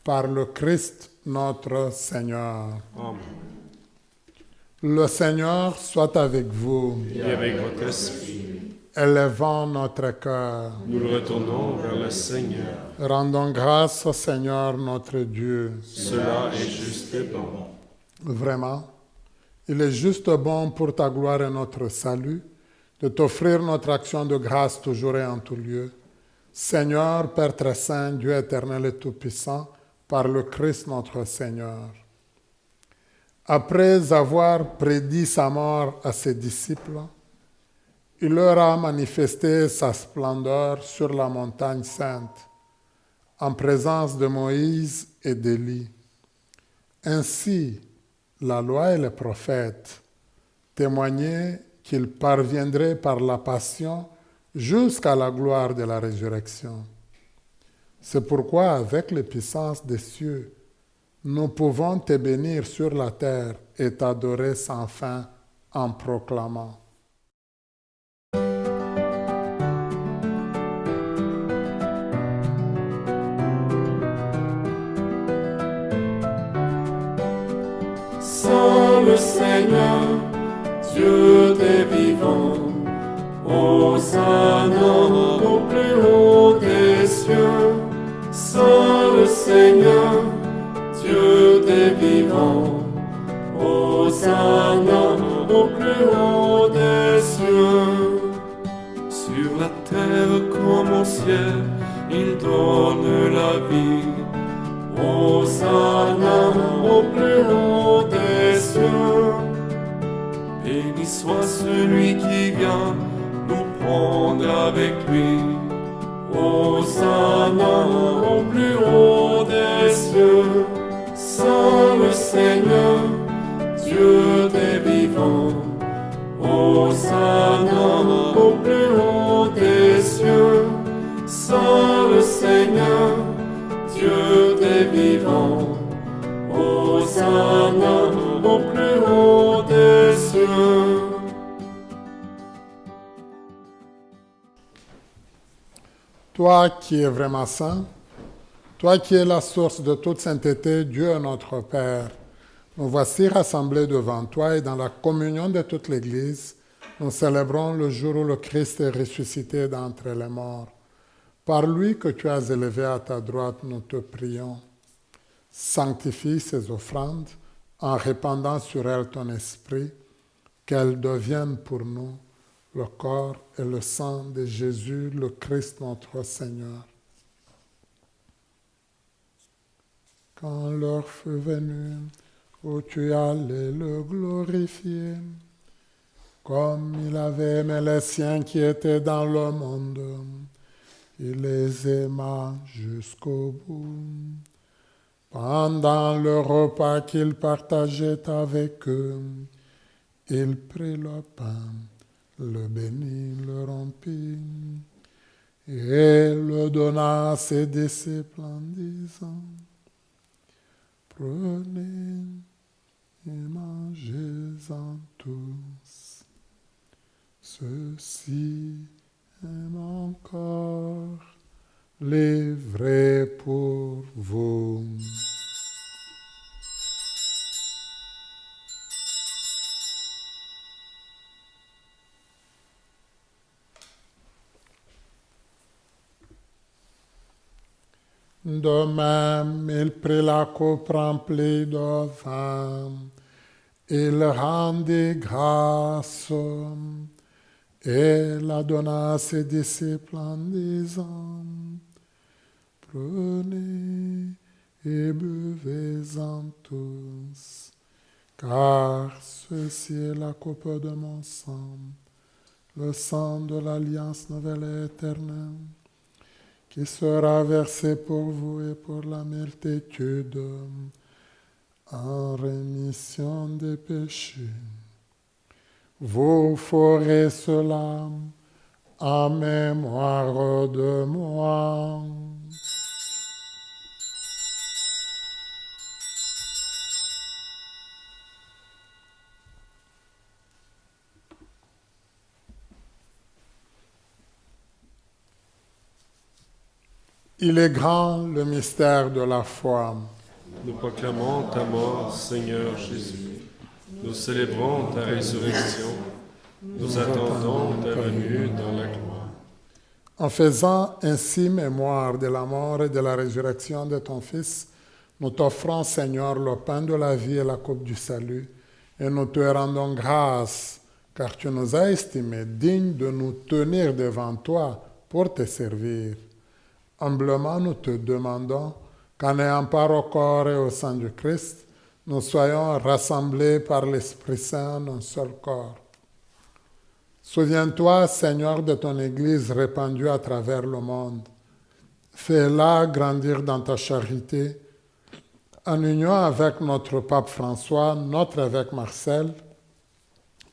Par le Christ notre Seigneur. Amen. Le Seigneur soit avec vous. Et avec votre esprit, Élevons notre cœur. nous le retournons vers le Seigneur. Rendons grâce au Seigneur notre Dieu. Cela est juste et bon. Vraiment, il est juste bon pour ta gloire et notre salut de t'offrir notre action de grâce toujours et en tout lieu. Seigneur, Père très saint, Dieu éternel et tout-puissant, par le Christ notre Seigneur. Après avoir prédit sa mort à ses disciples, il leur a manifesté sa splendeur sur la montagne sainte, en présence de Moïse et d'Élie. Ainsi, la loi et les prophètes témoignaient qu'il parviendrait par la passion jusqu'à la gloire de la résurrection. C'est pourquoi, avec les puissances des cieux, nous pouvons te bénir sur la terre et t'adorer sans fin en proclamant. Saint le Seigneur, Dieu des vivants, Hosanna au plus haut des cieux. Saint le Seigneur, Dieu des vivants, Hosanna au plus haut des cieux. Sur la terre comme au ciel, il donne la vie. Hosanna au plus haut des cieux. Béni soit celui qui vient nous prendre avec lui. Hosanna au plus haut des cieux. Saint le Seigneur, Dieu des vivants. Hosanna au plus haut des cieux. Saint le Seigneur, Dieu des vivants. Hosanna au plus haut des cieux. Toi qui es vraiment saint, toi qui es la source de toute sainteté, Dieu notre Père, nous voici rassemblés devant toi et dans la communion de toute l'Église, nous célébrons le jour où le Christ est ressuscité d'entre les morts. Par lui que tu as élevé à ta droite, nous te prions. Sanctifie ces offrandes en répandant sur elles ton esprit, qu'elles deviennent pour nous le corps et le sang de Jésus, le Christ notre Seigneur. quand l'heure fut venue où tu allais le glorifier, comme il avait aimé les siens qui étaient dans le monde. Il les aima jusqu'au bout. Pendant le repas qu'il partageait avec eux, il prit le pain, le bénit, le rompit, et le donna à ses disciples en disant, prenez et mangez-en tous. Ceci est mon corps livré pour vous. De même, il prit la coupe remplie de vin, il rendit grâce et la donna à ses disciples en disant, prenez et buvez-en tous, car ceci est la coupe de mon sang, le sang de l'alliance nouvelle et éternelle, qui sera versé pour vous et pour la multitude en rémission des péchés. Vous ferez cela en mémoire de moi. Il est grand le mystère de la foi. Nous proclamons ta mort, Seigneur Jésus. Nous célébrons ta résurrection. Nous attendons ta venue dans la gloire. En faisant ainsi mémoire de la mort et de la résurrection de ton Fils, nous t'offrons, Seigneur, le pain de la vie et la coupe du salut, et nous te rendons grâce, car tu nous as estimés dignes de nous tenir devant toi pour te servir. Humblement, nous te demandons qu'en ayant part au corps et au sang du Christ, nous soyons rassemblés par l'Esprit Saint en un seul corps. Souviens-toi, Seigneur, de ton Église répandue à travers le monde. Fais-la grandir dans ta charité, en union avec notre pape François, notre évêque Marcel,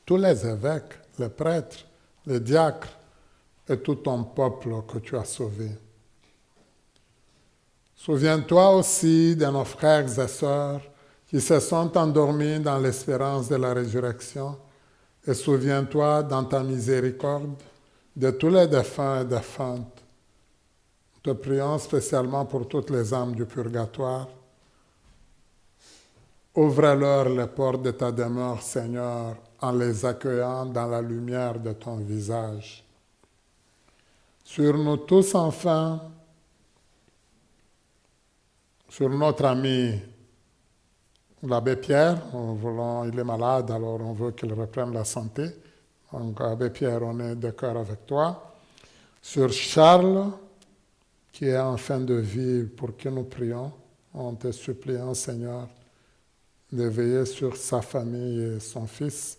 tous les évêques, les prêtres, les diacres et tout ton peuple que tu as sauvé. Souviens-toi aussi de nos frères et sœurs qui se sont endormis dans l'espérance de la résurrection, et souviens-toi dans ta miséricorde de tous les défunts et défuntes. Nous te prions spécialement pour toutes les âmes du purgatoire. Ouvre-leur les portes de ta demeure, Seigneur, en les accueillant dans la lumière de ton visage. Sur nous tous, enfin, sur notre ami l'abbé Pierre, il est malade, alors on veut qu'il reprenne la santé. Donc, abbé Pierre, on est de cœur avec toi. Sur Charles, qui est en fin de vie, pour qui nous prions, on te suppliant, Seigneur, de veiller sur sa famille et son fils.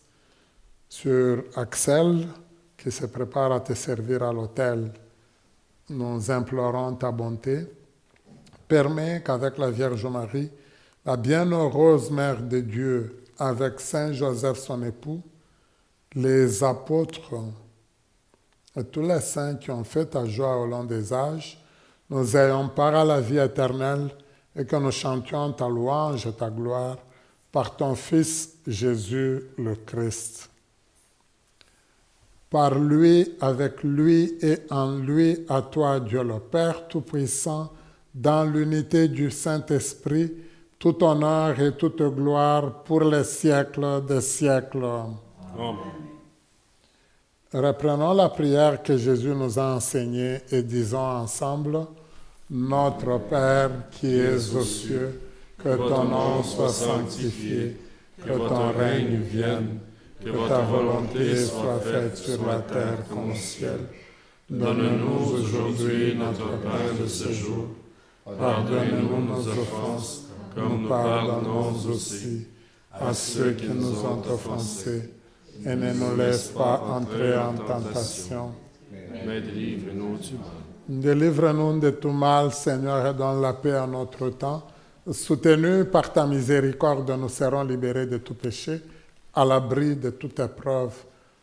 Sur Axel, qui se prépare à te servir à l'autel, nous implorons ta bonté. Permets qu'avec la Vierge Marie, la bienheureuse Mère de Dieu, avec Saint Joseph son époux, les apôtres et tous les saints qui ont fait ta joie au long des âges, nous ayons part à la vie éternelle et que nous chantions ta louange et ta gloire par ton Fils Jésus le Christ. Par lui, avec lui et en lui, à toi, Dieu le Père Tout-Puissant, dans l'unité du Saint-Esprit, tout honneur et toute gloire pour les siècles des siècles. Amen. Reprenons la prière que Jésus nous a enseignée et disons ensemble, Notre Père qui es aux cieux, que ton nom soit sanctifié, que ton règne vienne, que ta volonté soit faite sur la terre comme au ciel. Donne-nous aujourd'hui notre pain de ce jour. Pardonne-nous nos offenses, comme nous pardonnons aussi à ceux qui nous ont offensés, et ne nous laisse pas entrer en tentation, mais délivre-nous du mal. Délivre-nous de tout mal, Seigneur, et donne la paix à notre temps. Soutenus par ta miséricorde, nous serons libérés de tout péché, à l'abri de toute épreuve.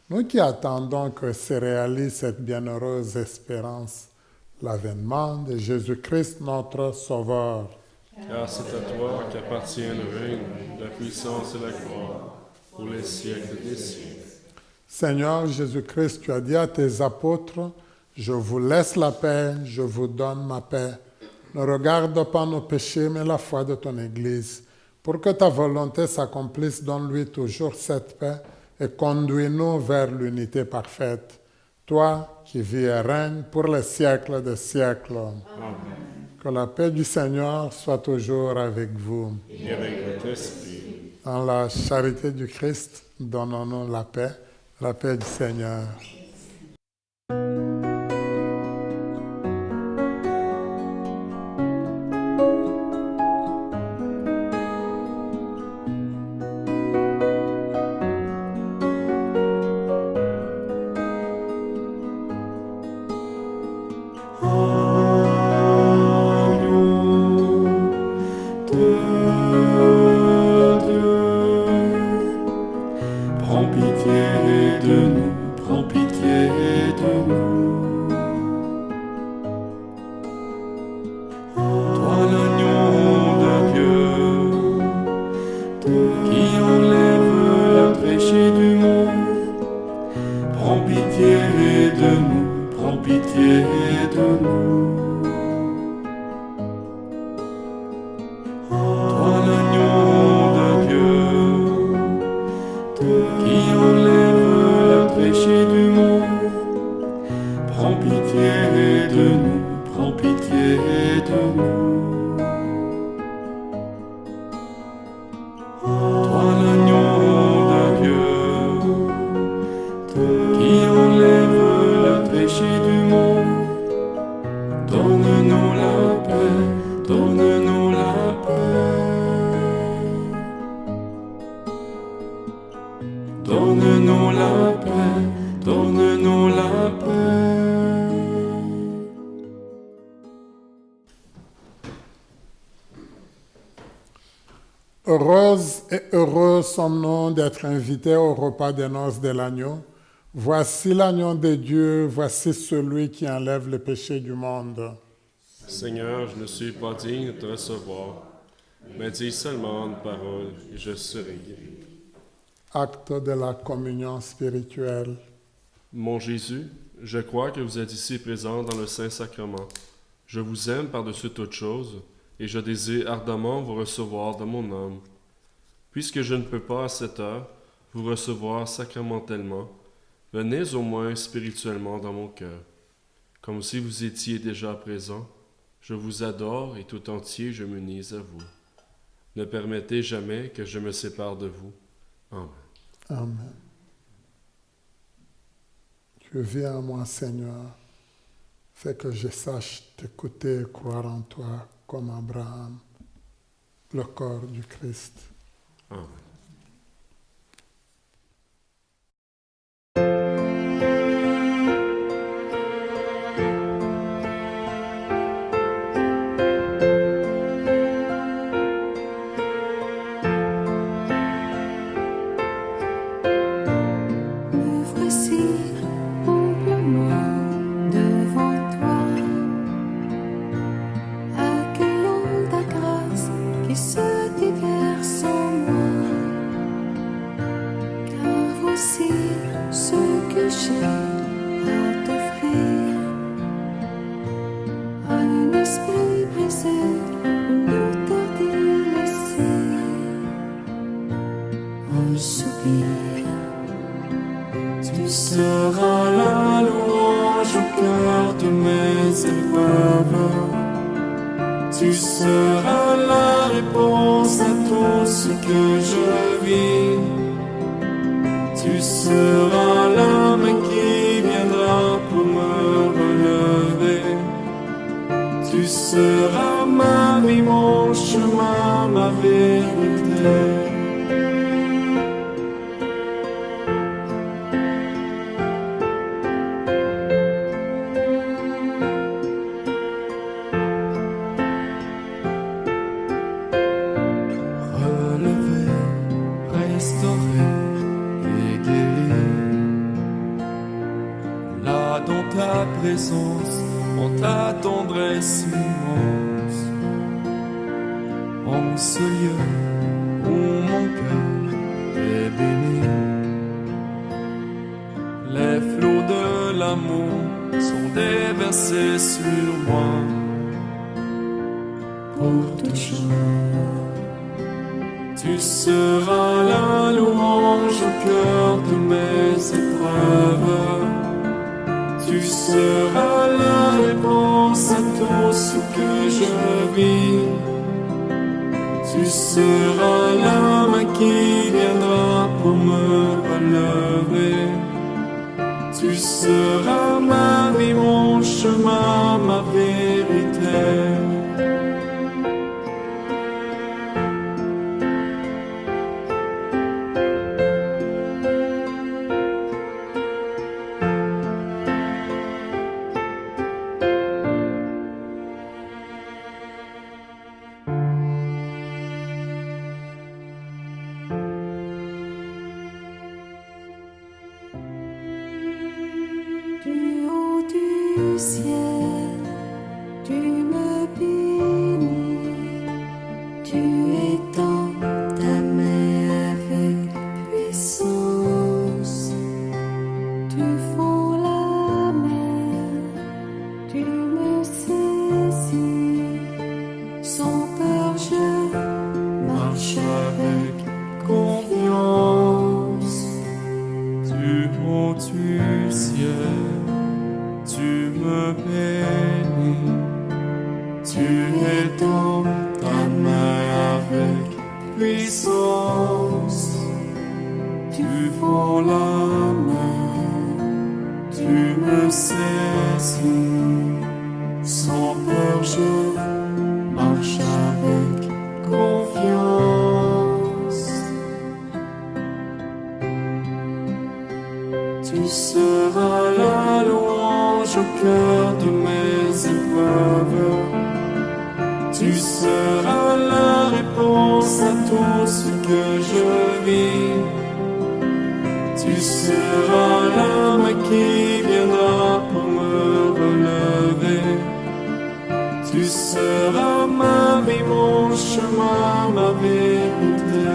Nous qui attendons que se réalise cette bienheureuse espérance, l'avènement de Jésus-Christ, notre Sauveur. Car c'est à toi qu'appartient le règne, la puissance et la gloire, pour les siècles des siècles. Seigneur Jésus-Christ, tu as dit à tes apôtres, « Je vous laisse la paix, je vous donne ma paix. Ne regarde pas nos péchés, mais la foi de ton Église. Pour que ta volonté s'accomplisse, donne-lui toujours cette paix et conduis-nous vers l'unité parfaite. Toi qui vis et règnes pour les siècles des siècles. Amen. Que la paix du Seigneur soit toujours avec vous. Et avec votre esprit. Dans la charité du Christ, donnons-nous la paix du Seigneur. Donne-nous la paix, donne-nous la paix. Heureuses et heureux sommes-nous d'être invités au repas des noces de l'agneau. Voici l'agneau de Dieu, voici celui qui enlève le péché du monde. Seigneur, je ne suis pas digne de te recevoir, mais dis seulement une parole et je serai guéri. Acte de la communion spirituelle. Mon Jésus, je crois que vous êtes ici présent dans le Saint-Sacrement. Je vous aime par-dessus toute chose et je désire ardemment vous recevoir dans mon âme. Puisque je ne peux pas à cette heure vous recevoir sacramentellement, venez au moins spirituellement dans mon cœur. Comme si vous étiez déjà présent, je vous adore et tout entier je m'unis à vous. Ne permettez jamais que je me sépare de vous. Amen. Amen. Tu viens à moi, Seigneur, fais que je sache t'écouter et croire en toi comme Abraham, le corps du Christ. Amen. Tu seras la louange au cœur de mes épreuves. Tu seras la réponse à tout ce que je vis. Tu seras la main qui viendra pour me relever. Tu seras ma vie, mon chemin, ma restauré et guéri. Là dans ta présence, en ta tendresse immense, en ce lieu où mon cœur est béni, les flots de l'amour sont déversés sur moi pour toujours. Tu seras la louange au cœur de mes épreuves. Tu seras la réponse à tout ce que je vis. Tu seras la main qui viendra pour me relever. Tu seras ma vie, mon chemin, ma vérité. Du haut du ciel, tu me bénis, tu étends ta main avec puissance, tu fonds la mer, tu me saisis, sans peur je marche avec Confiance du haut du ciel, tu me bénis, tu étends ta main avec puissance, tu fonds la main, tu me saisis, sans peur je marche avec confiance. Tu seras la louange au cœur de mes épreuves. Tu seras la réponse à tout ce que je vis. Tu seras la main qui viendra pour me relever. Tu seras ma vie, mon chemin, ma vérité.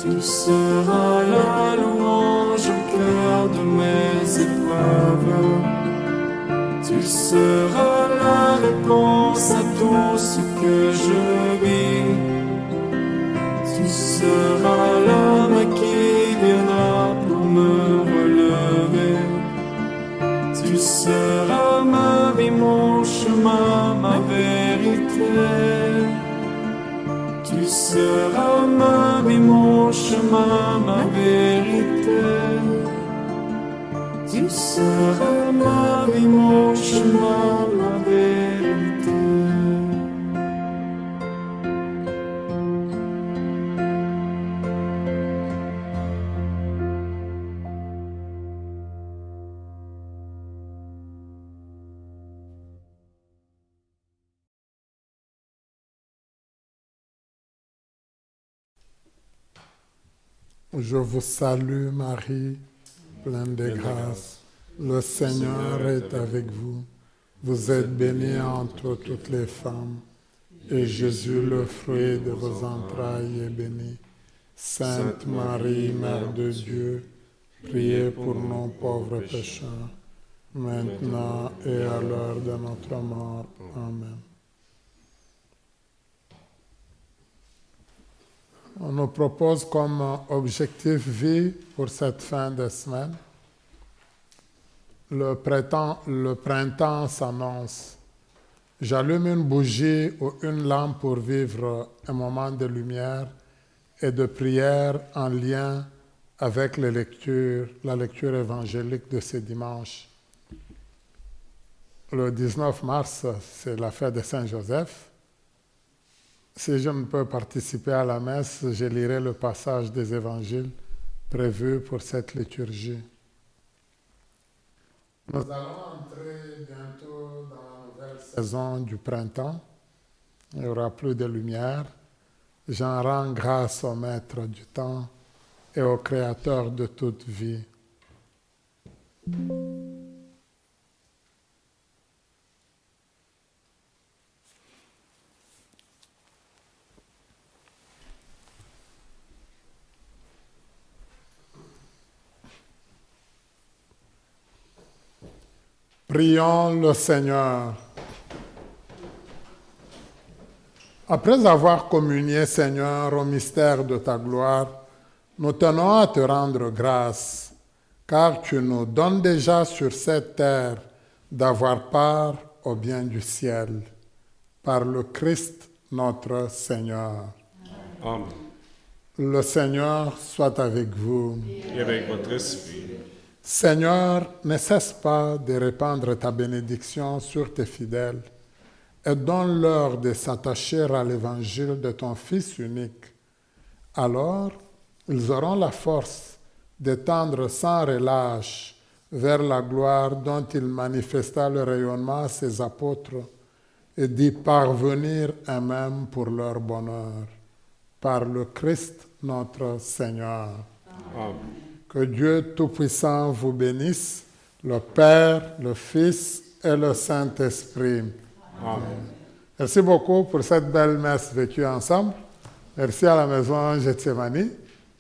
Tu seras la louange au cœur de mes épreuves. Tu seras la réponse à tout ce que je vis. Tu seras la main qui viendra pour me relever. Tu seras ma vie, mon chemin, ma vérité. Tu seras ma vie, mon chemin, ma vérité. Tu seras ma vie, mon chemin, ma vérité. Je vous salue Marie, pleine de grâce. Le Seigneur est avec vous. Vous êtes bénie entre toutes les femmes, et Jésus, le fruit de vos entrailles, est béni. Sainte Marie, Mère de Dieu, priez pour nous pauvres pécheurs, maintenant et à l'heure de notre mort. Amen. On nous propose comme objectif vie pour cette fin de semaine. Le printemps s'annonce. J'allume une bougie ou une lampe pour vivre un moment de lumière et de prière en lien avec la lecture évangélique de ce dimanche. Le 19 mars, c'est la fête de Saint-Joseph. Si je ne peux participer à la messe, je lirai le passage des évangiles prévu pour cette liturgie. Nous allons entrer bientôt dans la nouvelle saison du printemps. Il n'y aura plus de lumière. J'en rends grâce au Maître du temps et au Créateur de toute vie. Prions le Seigneur. Après avoir communié, Seigneur, au mystère de ta gloire, nous tenons à te rendre grâce, car tu nous donnes déjà sur cette terre d'avoir part au bien du ciel, par le Christ notre Seigneur. Amen. Le Seigneur soit avec vous. Et avec votre esprit. Seigneur, ne cesse pas de répandre ta bénédiction sur tes fidèles et donne-leur de s'attacher à l'évangile de ton Fils unique. Alors, ils auront la force de tendre sans relâche vers la gloire dont il manifesta le rayonnement à ses apôtres et d'y parvenir eux-mêmes pour leur bonheur. Par le Christ notre Seigneur. Amen. Que Dieu Tout-Puissant vous bénisse, le Père, le Fils et le Saint-Esprit. Amen. Merci beaucoup pour cette belle messe vécue ensemble. Merci à la maison Gethsemane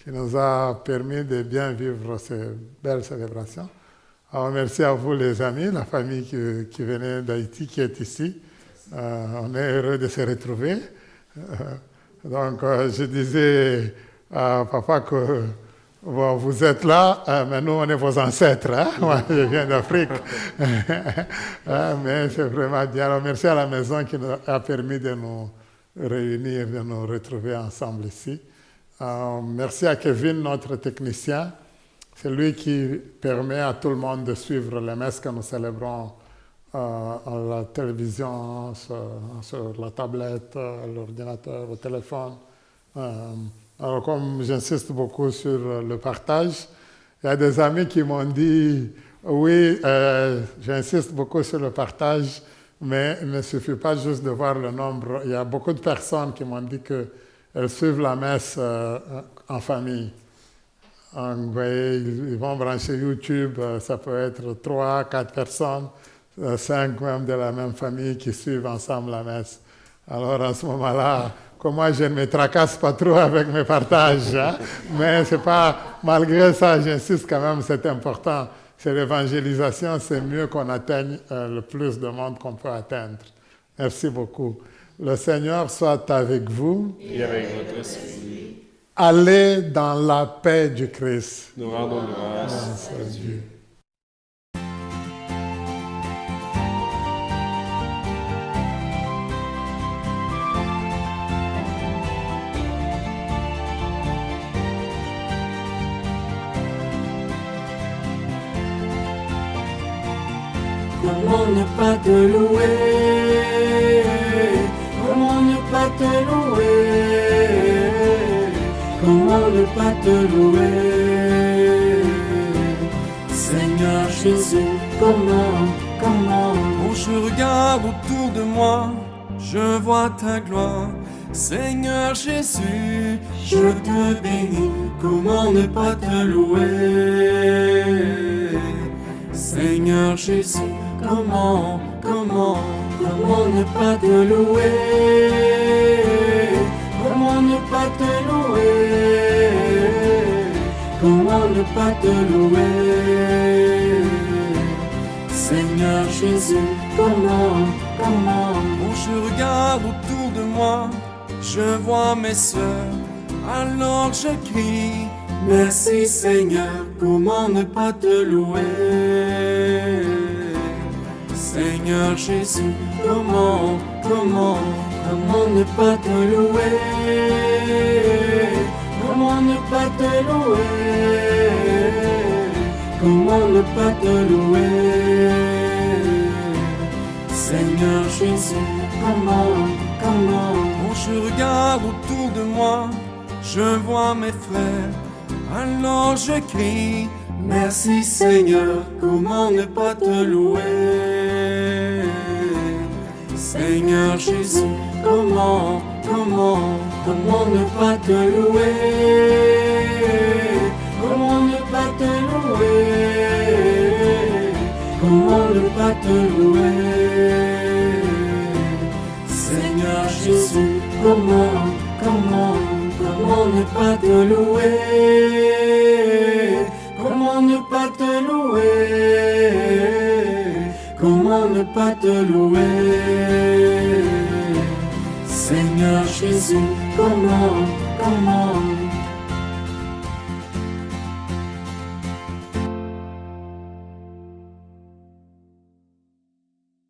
qui nous a permis de bien vivre ces belles célébrations. Alors, merci à vous les amis, la famille qui venait d'Haïti, qui est ici. On est heureux de se retrouver. Donc, je disais à papa que bon, vous êtes là, mais nous, on est vos ancêtres. Hein? Moi, je viens d'Afrique. Mais c'est vraiment bien. Alors, merci à la maison qui nous a permis de nous réunir, de nous retrouver ensemble ici. Merci à Kevin, notre technicien. C'est lui qui permet à tout le monde de suivre les messes que nous célébrons à la télévision, sur la tablette, à l'ordinateur, au téléphone. Alors, comme j'insiste beaucoup sur le partage, il y a des amis qui m'ont dit « Oui, j'insiste beaucoup sur le partage, mais il ne suffit pas juste de voir le nombre. » Il y a beaucoup de personnes qui m'ont dit qu'elles suivent la messe en famille. Vous voyez, ils vont brancher YouTube, ça peut être 3, 4 personnes, 5 même de la même famille qui suivent ensemble la messe. Alors, à ce moment-là, comme moi, je ne me tracasse pas trop avec mes partages, hein? Mais c'est pas, malgré ça, j'insiste quand même, c'est important. C'est l'évangélisation, c'est mieux qu'on atteigne le plus de monde qu'on peut atteindre. Merci beaucoup. Le Seigneur soit avec vous. Et avec votre esprit. Allez dans la paix du Christ. Nous rendons grâce à Dieu. Comment ne pas te louer? Comment ne pas te louer? Comment ne pas te louer? Seigneur Jésus, comment? Quand je regarde autour de moi, je vois ta gloire. Seigneur Jésus, je te bénis. Comment ne pas te louer? Seigneur Jésus, comment ne pas te louer? Comment ne pas te louer? Comment ne pas te louer? Seigneur Jésus, comment? Quand je regarde autour de moi, je vois mes sœurs, alors je crie, merci Seigneur, comment ne pas te louer? Seigneur Jésus, comment ne pas te louer? Comment ne pas te louer? Comment ne pas te louer? Seigneur Jésus, comment? Quand je regarde autour de moi, je vois mes frères, alors je crie, merci Seigneur, comment ne pas te louer? Seigneur Jésus, comment comment ne pas te louer? Comment ne pas te louer? Comment ne pas te louer? Seigneur Jésus, comment ne pas te louer? Comment ne pas te louer? Comment ne pas te louer? Seigneur Jésus, comment